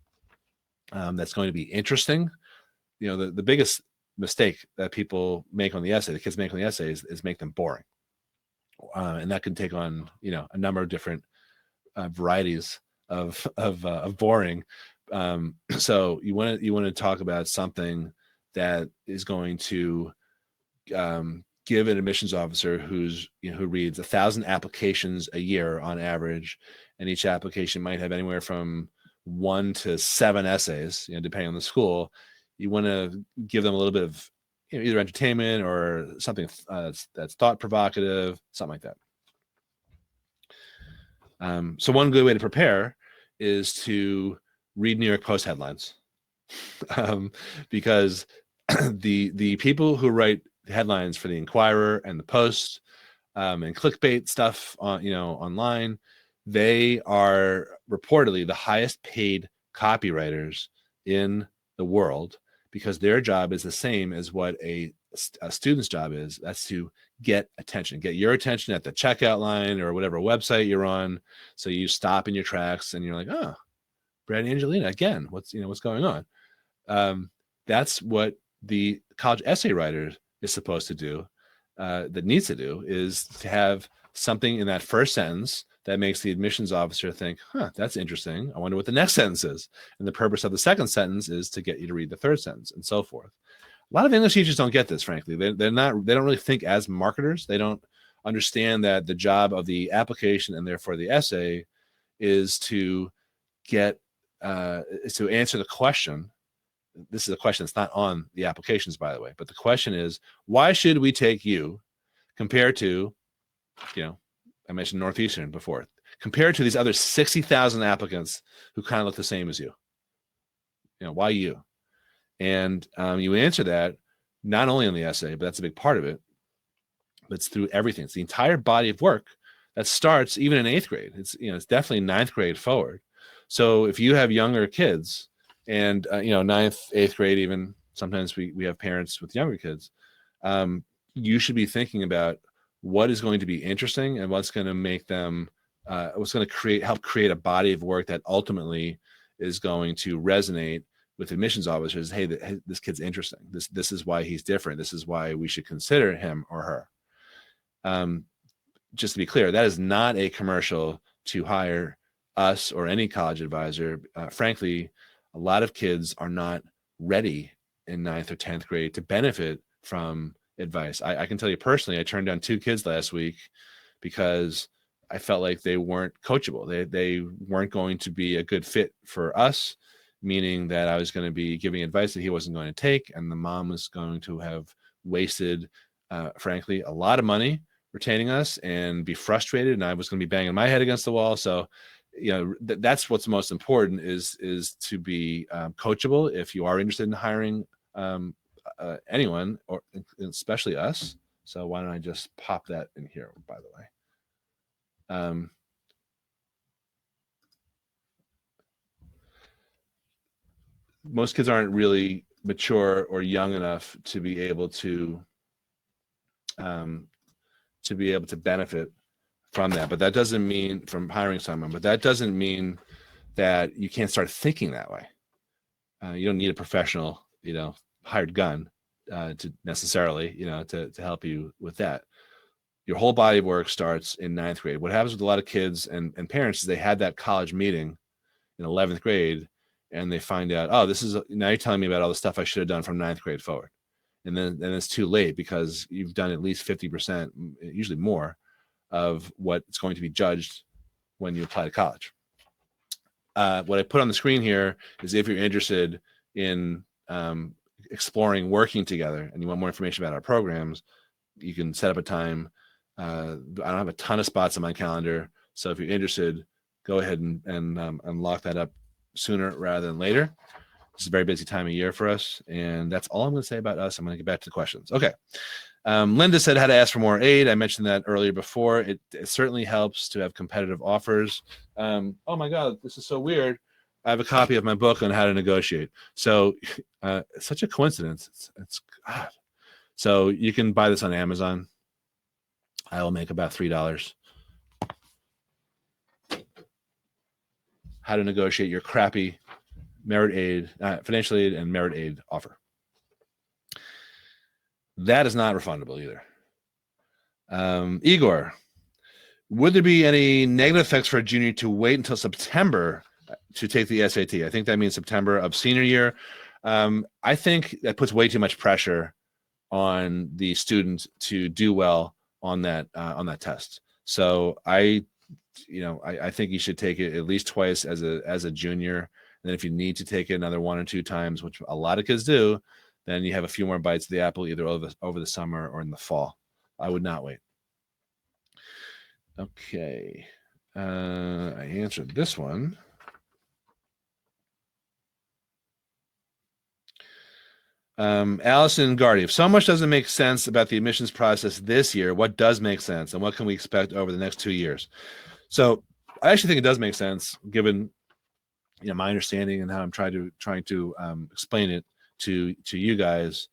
S2: that's going to be interesting. The biggest mistake that people make on the essay, the kids make on the essay, is make them boring. And that can take on, a number of different varieties of boring. So you want to talk about something that is going to give an admissions officer who reads 1,000 applications a year on average, and each application might have anywhere from 1 to 7 essays, depending on the school. You want to give them a little bit of either entertainment or something that's thought provocative, something like that. So one good way to prepare is to read New York Post headlines, because the people who write headlines for the Inquirer and the Post and clickbait stuff on online, they are reportedly the highest paid copywriters in the world, because their job is the same as what a student's job is. That's to get your attention at the checkout line or whatever website you're on. So you stop in your tracks and you're like, oh, Brad and Angelina again. What's going on? That's what the college essay writer is supposed to do. That needs to do is to have something in that first sentence that makes the admissions officer think, that's interesting. I wonder what the next sentence is. And the purpose of the second sentence is to get you to read the third sentence, and so forth. A lot of English teachers don't get this, frankly. They don't really think as marketers. They don't understand that the job of the application and therefore the essay is to answer the question. This is a question that's not on the applications, by the way, but the question is, why should we take you compared to, I mentioned Northeastern before, compared to these other 60,000 applicants who kind of look the same as you? Why you? And you answer that not only on the essay, but that's a big part of it, but it's through everything. It's the entire body of work that starts even in 8th grade. It's definitely 9th grade forward. So if you have younger kids and 9th, 8th grade, even sometimes we have parents with younger kids, you should be thinking about what is going to be interesting and what's going to make them, what's going to help create a body of work that ultimately is going to resonate with admissions officers. Hey, this kid's interesting. This is why he's different. This is why we should consider him or her. Just to be clear, that is not a commercial to hire us or any college advisor. Frankly, a lot of kids are not ready in 9th or 10th grade to benefit from advice. I can tell you personally, I turned down 2 kids last week because I felt like they weren't coachable. They weren't going to be a good fit for us, meaning that I was going to be giving advice that he wasn't going to take, and the mom was going to have wasted, frankly, a lot of money retaining us and be frustrated, and I was going to be banging my head against the wall. So that's what's most important is to be coachable if you are interested in hiring anyone, or especially us. So why don't I just pop that in here, by the way. Most kids aren't really mature or young enough to be able to benefit from that. But that doesn't mean from hiring someone, but that doesn't mean that you can't start thinking that way. You don't need a professional, hired gun to necessarily, to help you with that. Your whole body of work starts in 9th grade. What happens with a lot of kids and parents is they had that college meeting in 11th grade, and they find out, now you're telling me about all the stuff I should have done from 9th grade forward. And then it's too late because you've done at least 50%, usually more, of what's going to be judged when you apply to college. What I put on the screen here is if you're interested in exploring working together and you want more information about our programs, you can set up a time. I don't have a ton of spots on my calendar, so if you're interested, go ahead and lock that up sooner rather than later. It's a very busy time of year for us, and that's all I'm going to say about us. I'm going to get back to the questions. Okay. Linda said how to ask for more aid. I mentioned that earlier before. It certainly helps to have competitive offers. Oh my God, this is so weird. I have a copy of my book on how to negotiate. So it's such a coincidence. It's God. So you can buy this on Amazon. I will make about $3. How to negotiate your crappy merit aid, financial aid and merit aid offer. That is not refundable either. Igor, would there be any negative effects for a junior to wait until September to take the SAT? I think that means September of senior year. I think that puts way too much pressure on the student to do well on that test. So I think you should take it at least twice as a junior, and then if you need to take it another 1 or 2 times, which a lot of kids do, then you have a few more bites of the apple either over the summer or in the fall. I would not wait. Okay, I answered this one. Allison Gardy, if so much doesn't make sense about the admissions process this year, what does make sense, and what can we expect over the next 2 years? So I actually think it does make sense, given my understanding and how I'm trying to explain it to you guys.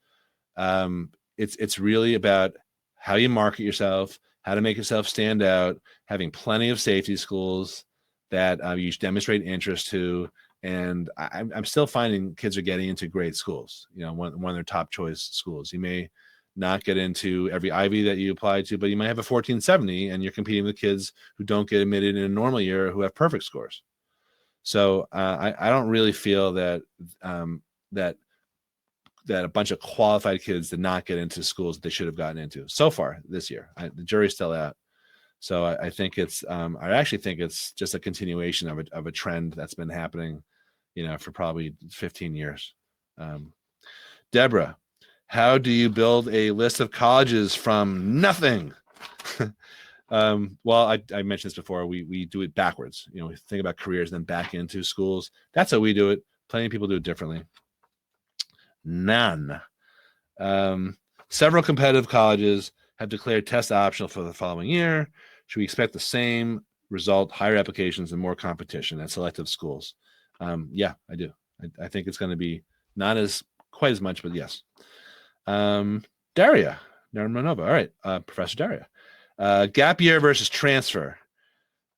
S2: It's really about how you market yourself, how to make yourself stand out, having plenty of safety schools that you demonstrate interest to. And I'm still finding kids are getting into great schools, one of their top choice schools. You may not get into every Ivy that you apply to, but you might have a 1470 and you're competing with kids who don't get admitted in a normal year who have perfect scores. So I don't really feel that that a bunch of qualified kids did not get into schools that they should have gotten into so far this year. The jury's still out. So I think I actually think it's just a continuation of a trend that's been happening, for probably 15 years. Deborah, how do you build a list of colleges from nothing? Well, I mentioned this before. We do it backwards. We think about careers, then back into schools. That's how we do it. Plenty of people do it differently. None. Several competitive colleges have declared test optional for the following year. Should we expect the same result, higher applications and more competition at selective schools? Yeah, I do. I think it's going to be not quite as much, but yes. Daria Narmanova. All right, Professor Daria. Gap year versus transfer.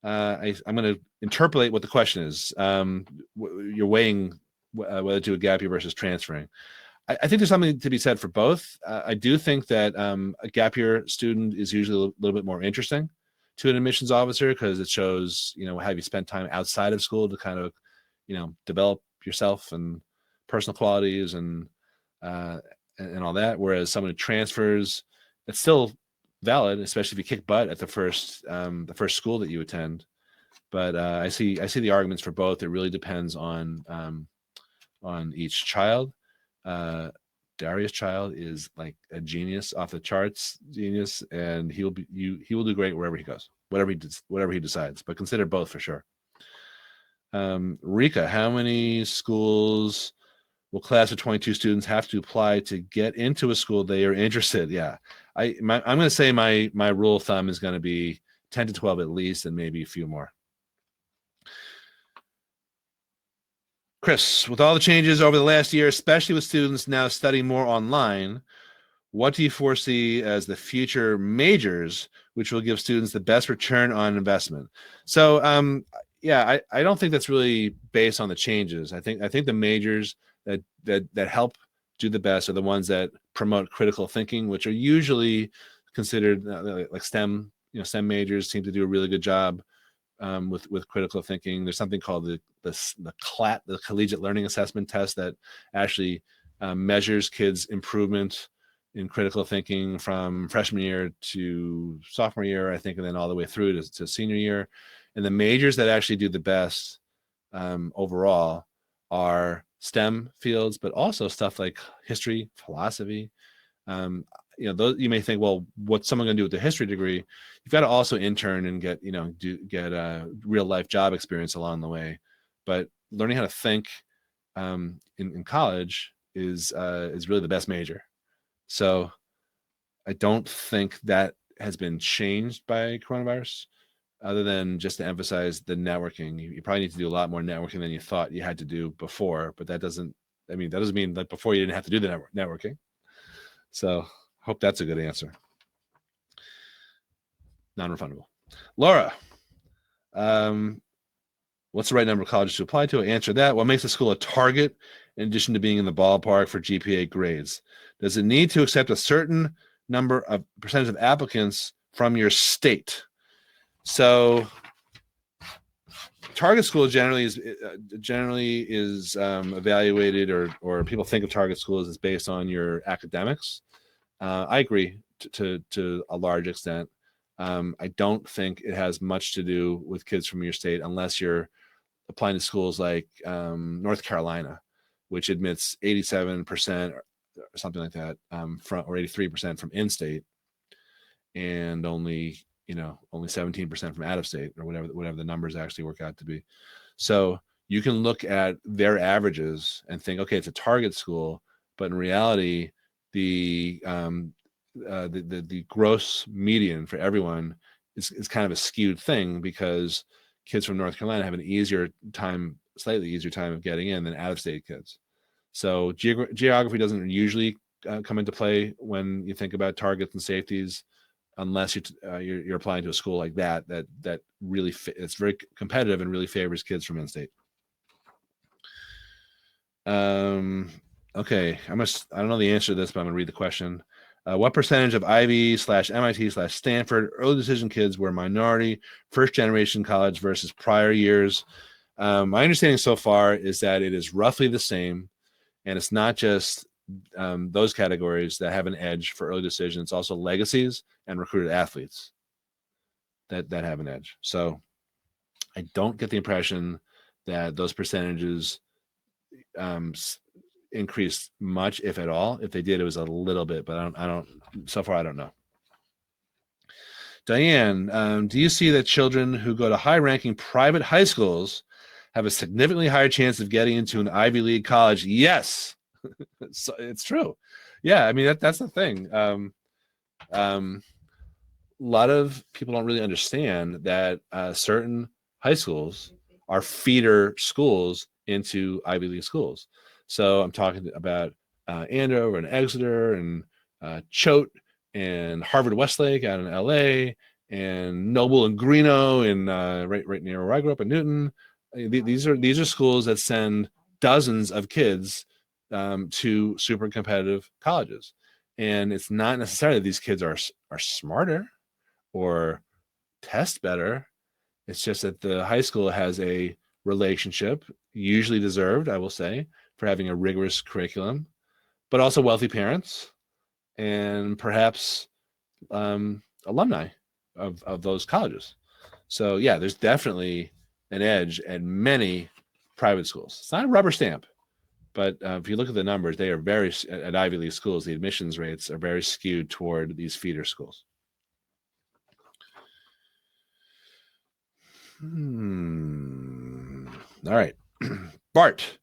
S2: I'm going to interpolate what the question is. You're weighing whether to do a gap year versus transferring. I think there's something to be said for both. I do think that a gap year student is usually a little bit more interesting to an admissions officer because it shows, have you spent time outside of school to kind of, develop yourself and personal qualities and all that. Whereas someone who transfers, it's still valid, especially if you kick butt at the first school that you attend. But I see the arguments for both. It really depends on each child. Daria's child is like a genius, off the charts genius, and he will do great wherever he goes, whatever he decides. But consider both for sure. Rika, how many schools will class of 22 students have to apply to get into a school they are interested? Yeah, I'm going to say my rule of thumb is going to be 10 to 12 at least, and maybe a few more. Chris, with all the changes over the last year, especially with students now studying more online, what do you foresee as the future majors which will give students the best return on investment? So, I don't think that's really based on the changes. I think the majors that help do the best are the ones that promote critical thinking, which are usually considered like STEM. STEM majors seem to do a really good job with critical thinking. There's something called the CLAT, the Collegiate Learning Assessment Test, that actually measures kids' improvement in critical thinking from freshman year to sophomore year, I think, and then all the way through to senior year. And the majors that actually do the best overall are STEM fields, but also stuff like history, philosophy. Those, you may think, well, what's someone going to do with a history degree? You've got to also intern and get real life job experience along the way. But learning how to think in college is really the best major. So I don't think that has been changed by coronavirus, other than just to emphasize the networking. You probably need to do a lot more networking than you thought you had to do before, but that doesn't mean like before you didn't have to do the networking. So hope that's a good answer. Non-refundable. Laura, what's the right number of colleges to apply to? Answer that. What makes a school a target in addition to being in the ballpark for GPA grades? Does it need to accept a certain percentage of applicants from your state? So target school generally is evaluated, or people think of target schools as based on your academics. I agree to a large extent. I don't think it has much to do with kids from your state unless you're applying to schools like North Carolina, which admits 87% or something like that from, or 83% from in-state, and only 17% from out of state, or whatever the numbers actually work out to be. So you can look at their averages and think, okay, it's a target school, but in reality, the gross median for everyone is kind of a skewed thing, because kids from North Carolina have an slightly easier time of getting in than out-of-state kids. So geography doesn't usually come into play when you think about targets and safeties, unless you're applying to a school like that really it's very competitive and really favors kids from in-state. Okay, I don't know the answer to this, but I'm gonna read the question. What percentage of Ivy/MIT/Stanford early decision kids were minority, first generation college versus prior years? My understanding so far is that it is roughly the same, and it's not just those categories that have an edge for early decision. It's also legacies and recruited athletes that have an edge. So I don't get the impression that those percentages increased much, if at all. If they did, it was a little bit, but I don't so far I don't know. Diane, do you see that children who go to high-ranking private high schools have a significantly higher chance of getting into an Ivy League college? Yes. It's true. Yeah, I mean that's the thing. A lot of people don't really understand that certain high schools are feeder schools into Ivy League schools. So I'm talking about Andover and Exeter and Choate and Harvard Westlake out in LA, and Noble and Greeno in right near where I grew up in Newton. These are schools that send dozens of kids to super competitive colleges, and it's not necessarily that these kids are smarter or test better. It's just that the high school has a relationship, usually deserved, I will say, for having a rigorous curriculum, but also wealthy parents and perhaps alumni of those colleges. So yeah, there's definitely an edge at many private schools. It's not a rubber stamp, but if you look at the numbers, they are at Ivy League schools, the admissions rates are very skewed toward these feeder schools. All right. Bart,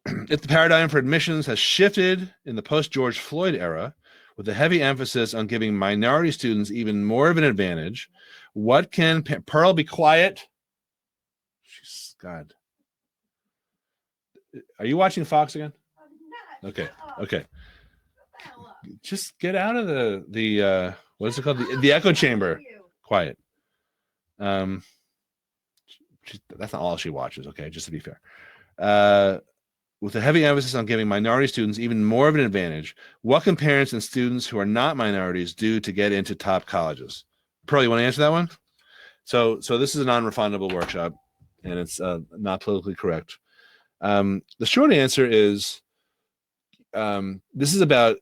S2: if the paradigm for admissions has shifted in the post-George Floyd era, with a heavy emphasis on giving minority students even more of an advantage, what can Pearl be quiet? Jeez, God. Are you watching Fox again? Okay. Just get out of the what is it called? The echo chamber. Quiet. That's not all she watches, okay, just to be fair. With a heavy emphasis on giving minority students even more of an advantage, what can parents and students who are not minorities do to get into top colleges? Pearl, you want to answer that one? So this is a non-refundable workshop, and it's not politically correct. The short answer is this is about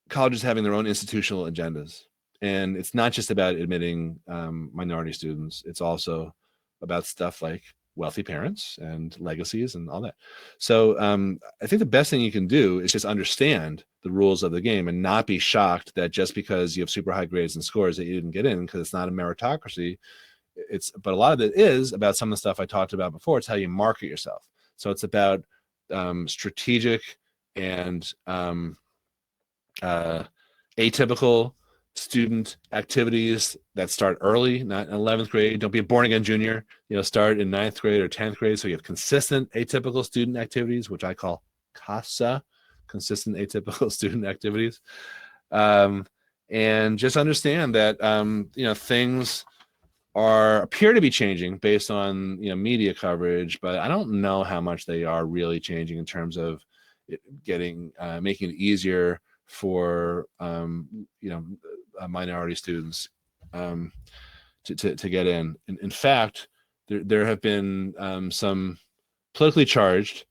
S2: colleges having their own institutional agendas. And it's not just about admitting minority students. It's also about stuff like wealthy parents and legacies and all that. So I think the best thing you can do is just understand the rules of the game and not be shocked that just because you have super high grades and scores that you didn't get in, because it's not a meritocracy. But a lot of it is about some of the stuff I talked about before. It's how you market yourself. So it's about strategic and atypical student activities that start early, not in 11th grade. Don't be a born-again junior. Start in 9th grade or 10th grade. So you have consistent atypical student activities, which I call CASA, consistent atypical student activities. And just understand that things appear to be changing based on media coverage, but I don't know how much they are really changing in terms of making it easier for minority students to get in. In fact, there have been some politically charged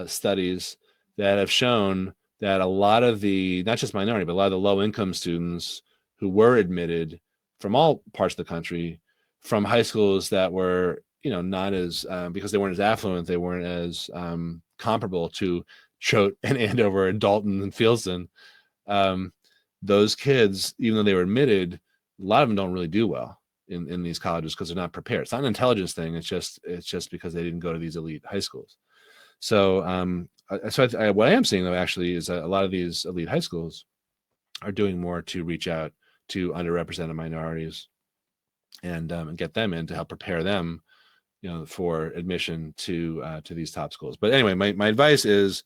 S2: studies that have shown that a lot of the, not just minority, but a lot of the low income students who were admitted from all parts of the country, from high schools that were, not as, because they weren't as affluent, they weren't as comparable to Choate and Andover and Dalton and Fieldston. Those kids, even though they were admitted, a lot of them don't really do well in these colleges because they're not prepared. It's not an intelligence thing. It's just because they didn't go to these elite high schools. So, what I am seeing though actually is a lot of these elite high schools are doing more to reach out to underrepresented minorities and get them in to help prepare them, for admission to these top schools. But anyway, my advice is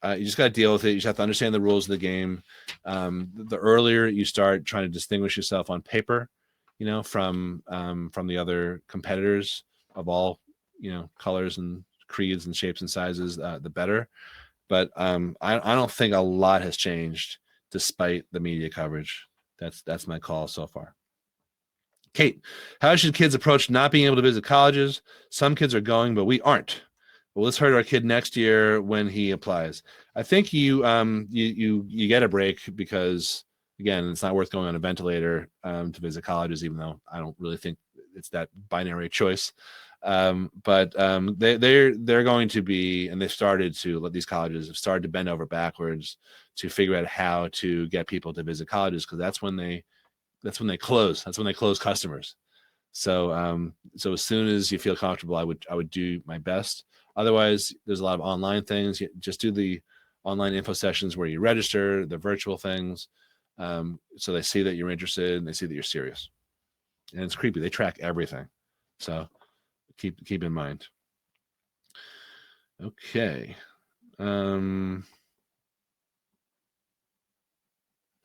S2: you just got to deal with it. You just have to understand the rules of the game. The earlier you start trying to distinguish yourself on paper, from the other competitors of all, colors and creeds and shapes and sizes, the better. But I don't think a lot has changed despite the media coverage. That's my call so far. Kate, how should kids approach not being able to visit colleges? Some kids are going, but we aren't. Well, let's hurt our kid next year when he applies. I think you get a break because, again, it's not worth going on a ventilator to visit colleges, even though I don't really think it's that binary choice. But they're going to be, and they've started to, these colleges have started to bend over backwards to figure out how to get people to visit colleges, because that's when they close. That's when they close customers. So so as soon as you feel comfortable, I would do my best. Otherwise, there's a lot of online things. You just do the online info sessions where you register, the virtual things, so they see that you're interested and they see that you're serious. And it's creepy. They track everything. So keep in mind. Okay.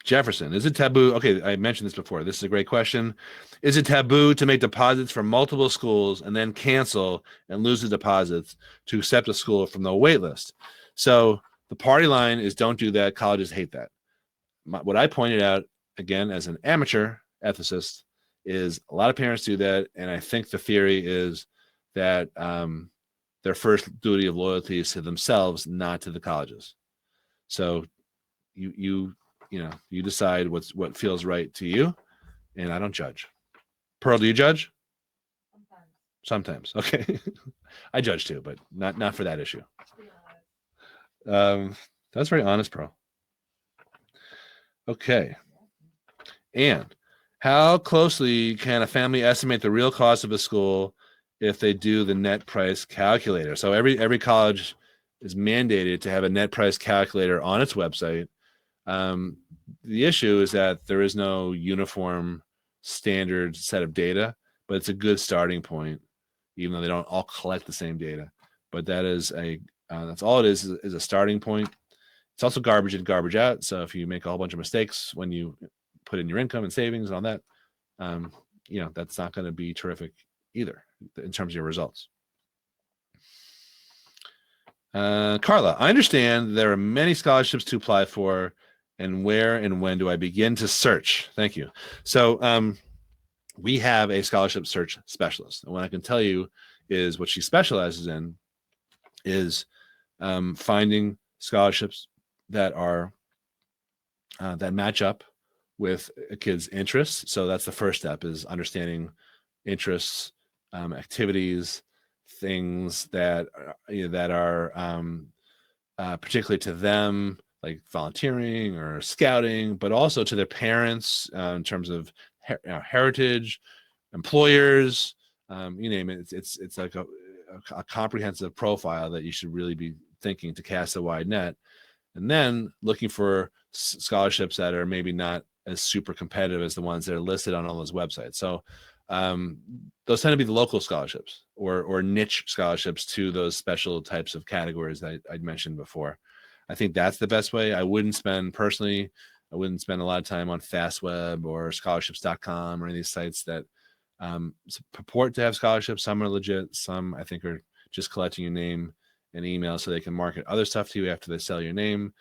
S2: Jefferson, is it taboo? Okay, I mentioned this before. This is a great question. Is it taboo to make deposits from multiple schools and then cancel and lose the deposits to accept a school from the wait list? So the party line is don't do that. Colleges hate that. What I pointed out, again, as an amateur ethicist, is a lot of parents do that. And I think the theory is that their first duty of loyalty is to themselves, not to the colleges. So you decide what feels right to you, and I don't judge. Pearl, do you judge? Sometimes. Okay. I judge too, but not for that issue. That's very honest, Pearl. Okay. And how closely can a family estimate the real cost of a school if they do the net price calculator? So every college is mandated to have a net price calculator on its website. The issue is that there is no uniform standard set of data, but it's a good starting point, even though they don't all collect the same data. But that is that's all it is a starting point. It's also garbage in, garbage out. So if you make a whole bunch of mistakes when you put in your income and savings and all that, that's not going to be terrific either in terms of your results. Carla, I understand there are many scholarships to apply for, and where and when do I begin to search? Thank you. So we have a scholarship search specialist. And what I can tell you is what she specializes in is finding scholarships that are that match up with a kid's interests. So that's the first step, is understanding interests, activities, things that are particularly to them, like volunteering or scouting, but also to their parents in terms of heritage, employers, you name it. It's like a comprehensive profile that you should really be thinking to cast a wide net, and then looking for scholarships that are maybe not as super competitive as the ones that are listed on all those websites. So those tend to be the local scholarships or niche scholarships to those special types of categories that I'd mentioned before. I think that's the best way. I wouldn't spend a lot of time on FastWeb or scholarships.com or any of these sites that purport to have scholarships. Some are legit. Some I think are just collecting your name and email so they can market other stuff to you after they sell your name.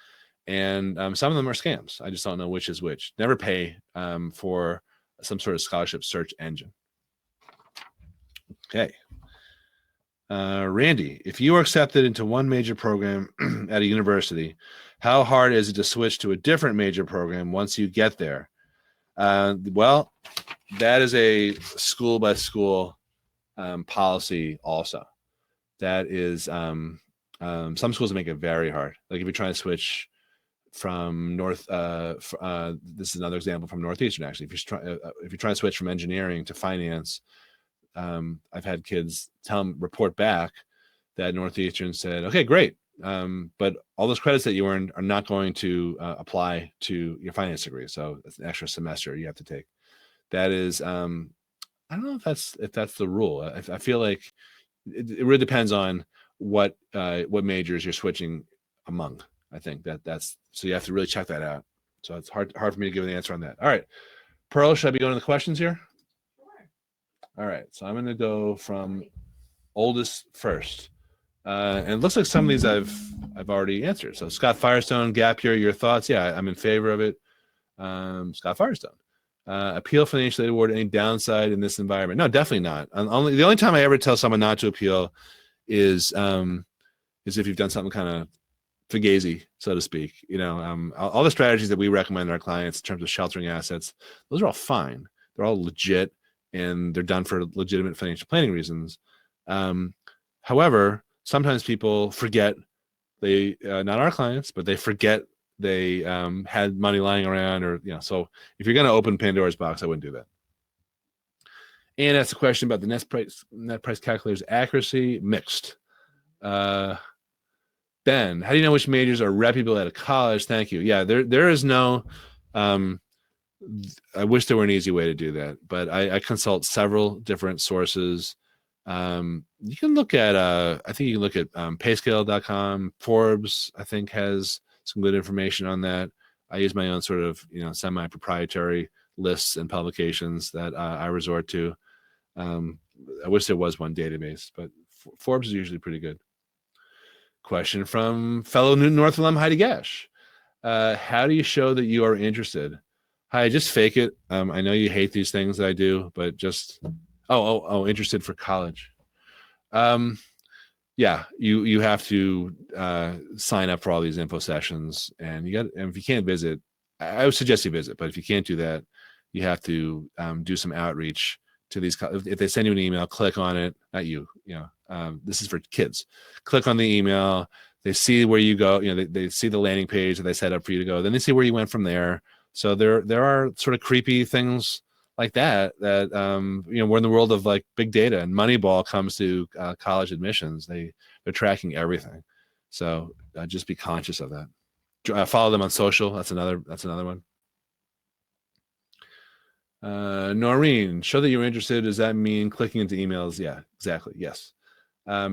S2: And some of them are scams. I just don't know which is which. Never pay for some sort of scholarship search engine. Okay. Randy, if you are accepted into one major program at a university, How hard is it to switch to a different major program once you get there? Well, that is a school by school policy also. That is some schools make it very hard. Like if you're trying to switch from this is another example from Northeastern actually. If you're trying to switch from engineering to finance, I've had kids report back that Northeastern said, okay, great. But all those credits that you earned are not going to apply to your finance degree. So it's an extra semester you have to take. That is, I don't know if that's the rule. I feel like it really depends on what majors you're switching among. I think that's so you have to really check that out. So it's hard for me to give an answer on that. All right, Pearl, should I be going to the questions here? Sure. All right, so I'm going to go from oldest first. And it looks like some of these I've already answered. So Scott Firestone, gap year, your thoughts? Yeah, I'm in favor of it. Scott Firestone, appeal financial aid award. Any downside in this environment? No, definitely not. The only time I ever tell someone not to appeal is if you've done something kind of fugazi, so to speak. All the strategies that we recommend our clients in terms of sheltering assets, those are all fine. They're all legit and they're done for legitimate financial planning reasons. However, sometimes people forget not our clients, but they forget they had money lying around, or so if you're going to open Pandora's box, I wouldn't do that. And that's a question about the net price calculator's accuracy. Mixed. Ben, how do you know which majors are reputable at a college? Thank you. Yeah, there is no I wish there were an easy way to do that, but I consult several different sources. You can look at I think you can look at payscale.com. Forbes, I think, has some good information on that. I use my own sort of semi-proprietary lists and publications that I resort to. I wish there was one database, but Forbes is usually pretty good. Question from fellow Newton North alum Heidi Gash. How do you show that you are interested? Hi, just fake it. I know you hate these things that I do, but just interested for college. Yeah, you have to sign up for all these info sessions, and if you can't visit, I would suggest you visit. But if you can't do that, you have to do some outreach to these. If they send you an email, click on it. Not you. This is for kids. Click on the email. They see where you go. They see the landing page that they set up for you to go. Then they see where you went from there. So there are sort of creepy things like that we're in the world of like big data, and Moneyball comes to college admissions. They're tracking everything. So just be conscious of that. Follow them on social. That's another one. Noreen, show that you're interested. Does that mean clicking into emails? Yeah, exactly. Yes.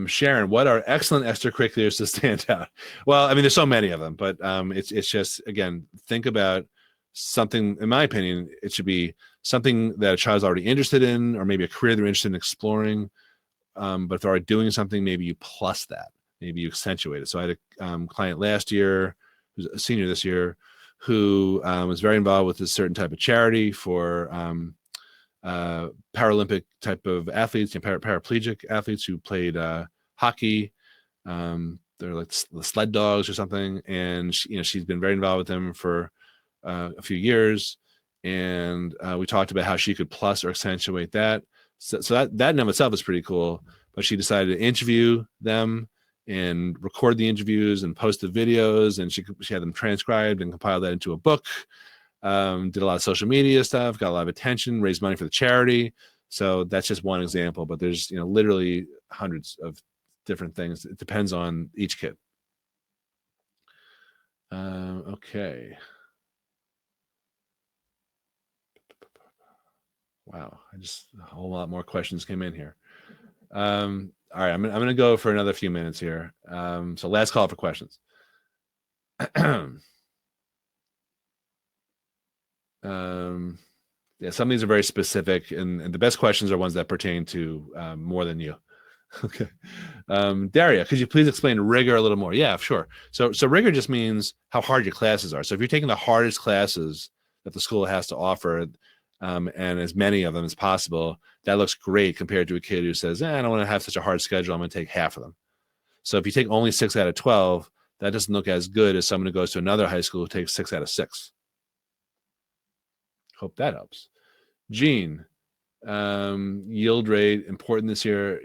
S2: Sharon, what are excellent extracurriculars to stand out? Well, I mean, there's so many of them, but it's just, again, think about something. In my opinion, it should be something that a child's already interested in, or maybe a career they're interested in exploring. But if they're already doing something, maybe you plus that, maybe you accentuate it. So I had a client last year, who's a senior this year, who was very involved with a certain type of charity for Paralympic type of athletes, paraplegic athletes who played hockey. They're like the sled dogs or something. And she's been very involved with them for a few years. And we talked about how she could plus or accentuate that. So that in of itself is pretty cool. But she decided to interview them and record the interviews and post the videos, and she had them transcribed and compiled that into a book. Did a lot of social media stuff, got a lot of attention, raised money for the charity. So that's just one example, but there's literally hundreds of different things. It depends on each kid. Okay. Wow, a whole lot more questions came in here. All right, I'm gonna go for another few minutes here. So last call for questions. Yeah, some of these are very specific, and the best questions are ones that pertain to more than you. Okay. Daria, could you please explain rigor a little more? Yeah, sure. So rigor just means how hard your classes are. So if you're taking the hardest classes that the school has to offer, and as many of them as possible, that looks great compared to a kid who says, I don't want to have such a hard schedule, I'm going to take half of them. So if you take only 6 out of 12, that doesn't look as good as someone who goes to another high school who takes 6 out of 6. Hope that helps. Gene, yield rate important this year.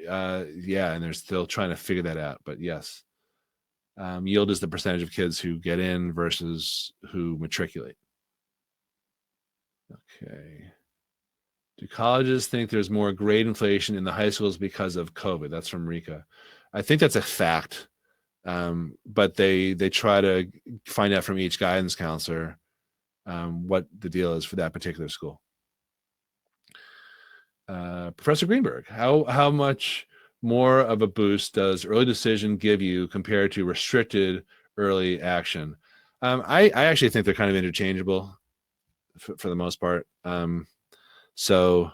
S2: Yeah, and they're still trying to figure that out. But yes, yield is the percentage of kids who get in versus who matriculate. Okay. Do colleges think there's more grade inflation in the high schools because of COVID? That's from Rika. I think that's a fact. But they try to find out from each guidance counselor what the deal is for that particular school. Professor Greenberg, how much more of a boost does early decision give you compared to restricted early action? I actually think they're kind of interchangeable for the most part. So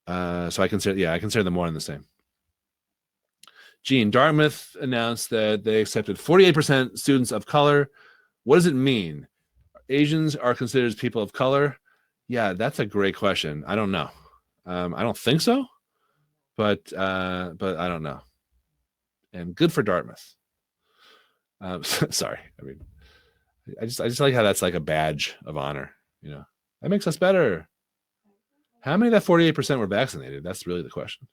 S2: I consider them one and the same. Gene, Dartmouth announced that they accepted 48% students of color. What does it mean? Asians are considered as people of color? Yeah, that's a great question. I don't know. I don't think so, but I don't know. And good for Dartmouth. Sorry. I mean, I just like how that's like a badge of honor. You know, that makes us better. How many of that 48% were vaccinated? That's really the question.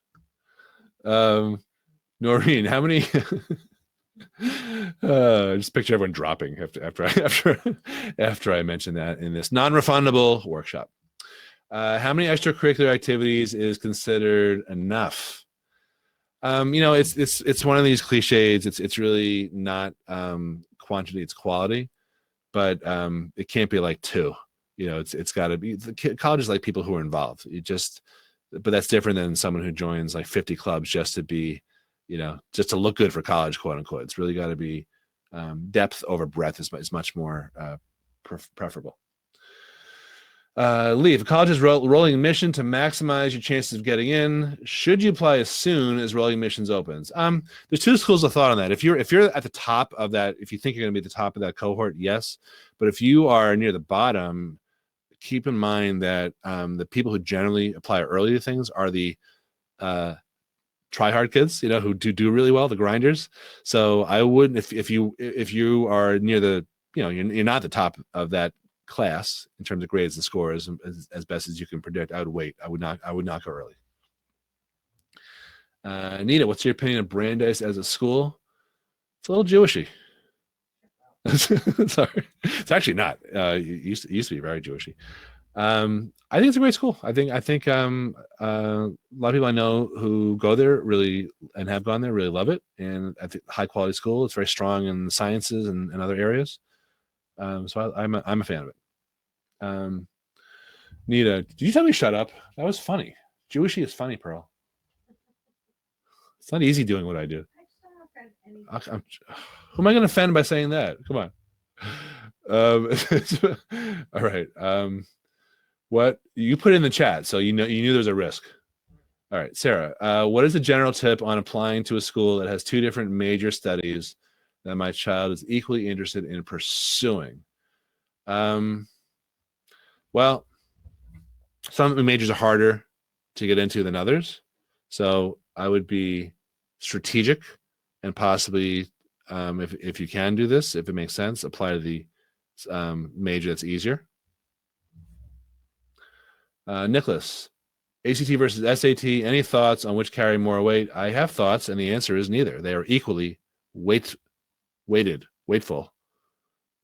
S2: Noreen, how many? Just picture everyone dropping after I mentioned that in this non-refundable workshop. How many extracurricular activities is considered enough? It's one of these cliches. It's really not quantity, it's quality, but it can't be like 2. It's got to be. College is like people who are involved. But that's different than someone who joins like 50 clubs just to be, just to look good for college, quote unquote. It's really got to be depth over breadth is much more preferable. Lee, if a college is rolling admission to maximize your chances of getting in, should you apply as soon as rolling admissions opens? There's 2 schools of thought on that. If you're at the top of that, if you think you're going to be at the top of that cohort, yes. But if you are near the bottom, keep in mind that the people who generally apply early to things are the try-hard kids, who do really well, the grinders. So I wouldn't, if you are near the, you're not at the top of that class in terms of grades and scores as best as you can predict, I would wait. I would not go early. Anita, what's your opinion of Brandeis as a school? It's a little Jewishy. Sorry, it's actually not. It used to be very Jewishy. I think it's a great school. I think a lot of people I know who go there really and have gone there really love it, and I think high quality school. It's very strong in the sciences and other areas. So I'm a fan of it. Nita, did you tell me shut up? That was funny. Jewishy is funny, Pearl. It's not easy doing what I do. Who am I going to offend by saying that? Come on. All right. What you put in the chat, so you knew there's a risk. All right, Sarah. What is the general tip on applying to a school that has 2 different major studies that my child is equally interested in pursuing? Well, some majors are harder to get into than others, so I would be strategic and possibly, if you can do this, if it makes sense, apply to the major that's easier. Nicholas, ACT versus SAT, any thoughts on which carry more weight? I have thoughts, and the answer is neither. They are equally weightful,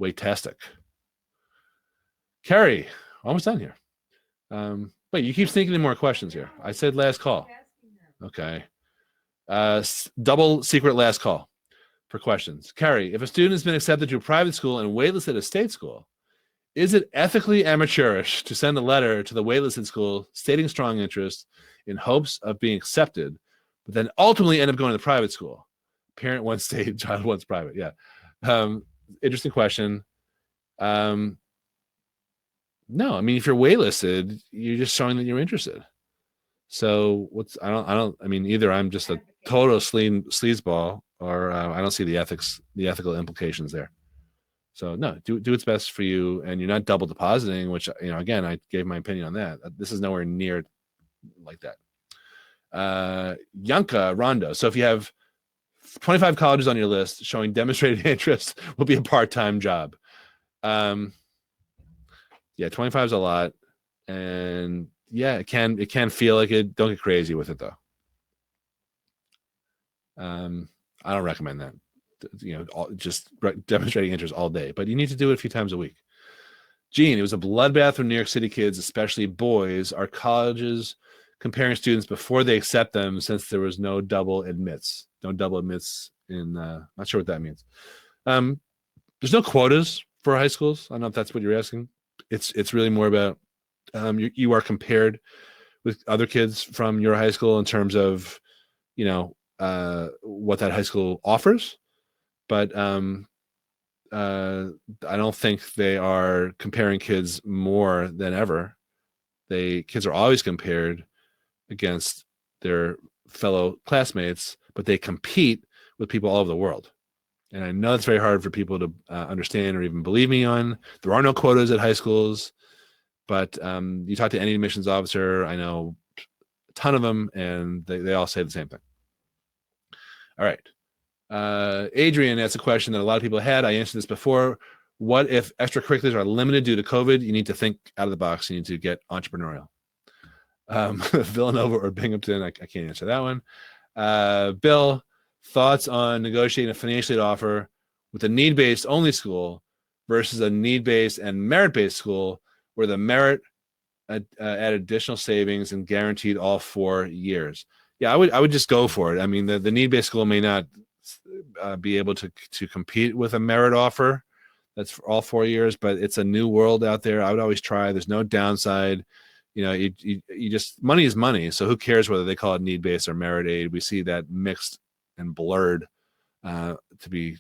S2: weightastic. Carrie, almost done here. Wait, you keep sneaking in more questions here. I said last call. Okay. Double secret last call for questions. Carrie, if a student has been accepted to a private school and waitlisted at a state school, is it ethically amateurish to send a letter to the waitlisted school stating strong interest in hopes of being accepted, but then ultimately end up going to the private school? Parent wants state, child wants private. Yeah. Interesting question. No, I mean, if you're waitlisted, you're just showing that you're interested. So I mean, either I'm just a total sleazeball, or I don't see the ethical implications there. So no, do what's best for you, and you're not double depositing, which, again, I gave my opinion on that. This is nowhere near like that. Yanka Rondo. So if you have 25 colleges on your list showing demonstrated interest will be a part-time job. Yeah, 25 is a lot, and yeah, it can feel like it. Don't get crazy with it though. I don't recommend that. Just demonstrating interest all day, but you need to do it a few times a week. Gene, it was a bloodbath for New York City kids, especially boys. Are colleges comparing students before they accept them, since there was no double admits? No double admits in, not sure what that means. There's no quotas for high schools. I don't know if that's what you're asking. It's really more about you are compared with other kids from your high school in terms of, what that high school offers. But I don't think they are comparing kids more than ever. Kids are always compared against their fellow classmates, but they compete with people all over the world. And I know it's very hard for people to understand or even believe me on. There are no quotas at high schools, but you talk to any admissions officer, I know a ton of them, and they all say the same thing. All right. Adrian asked a question that a lot of people had. I answered this before. What if extracurriculars are limited due to COVID? You need to think out of the box. You need to get entrepreneurial. Villanova or Binghamton, I can't answer that one. Bill, thoughts on negotiating a financial aid offer with a need-based only school versus a need-based and merit-based school where the merit add additional savings and guaranteed all 4 years? Yeah, I would just go for it. I mean, the need-based school may not be able to compete with a merit offer that's for all 4 years, but it's a new world out there. I would always try. There's no downside. You just, money is money. So who cares whether they call it need-based or merit aid? We see that mixed and blurred to be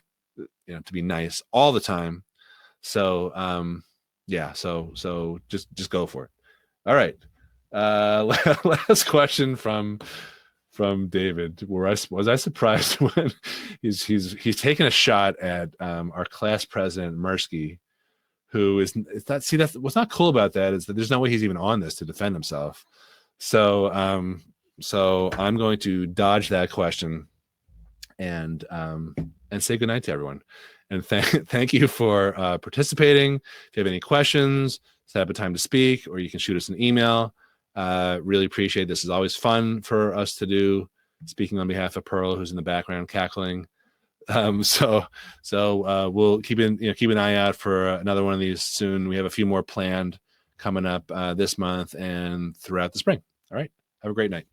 S2: nice all the time. So yeah, so just go for it. All right. Last question from David. Was I surprised when he's taking a shot at our class president Mirsky, who is that's what's not cool about that is that there's no way he's even on this to defend himself. So I'm going to dodge that question and say goodnight to everyone. And thank you for participating. If you have any questions, set up a time to speak, or you can shoot us an email. Really appreciate this. Is always fun for us to do, speaking on behalf of Pearl, who's in the background cackling. So we'll keep an eye out for another one of these soon. We have a few more planned coming up this month and throughout the spring. All right. Have a great night.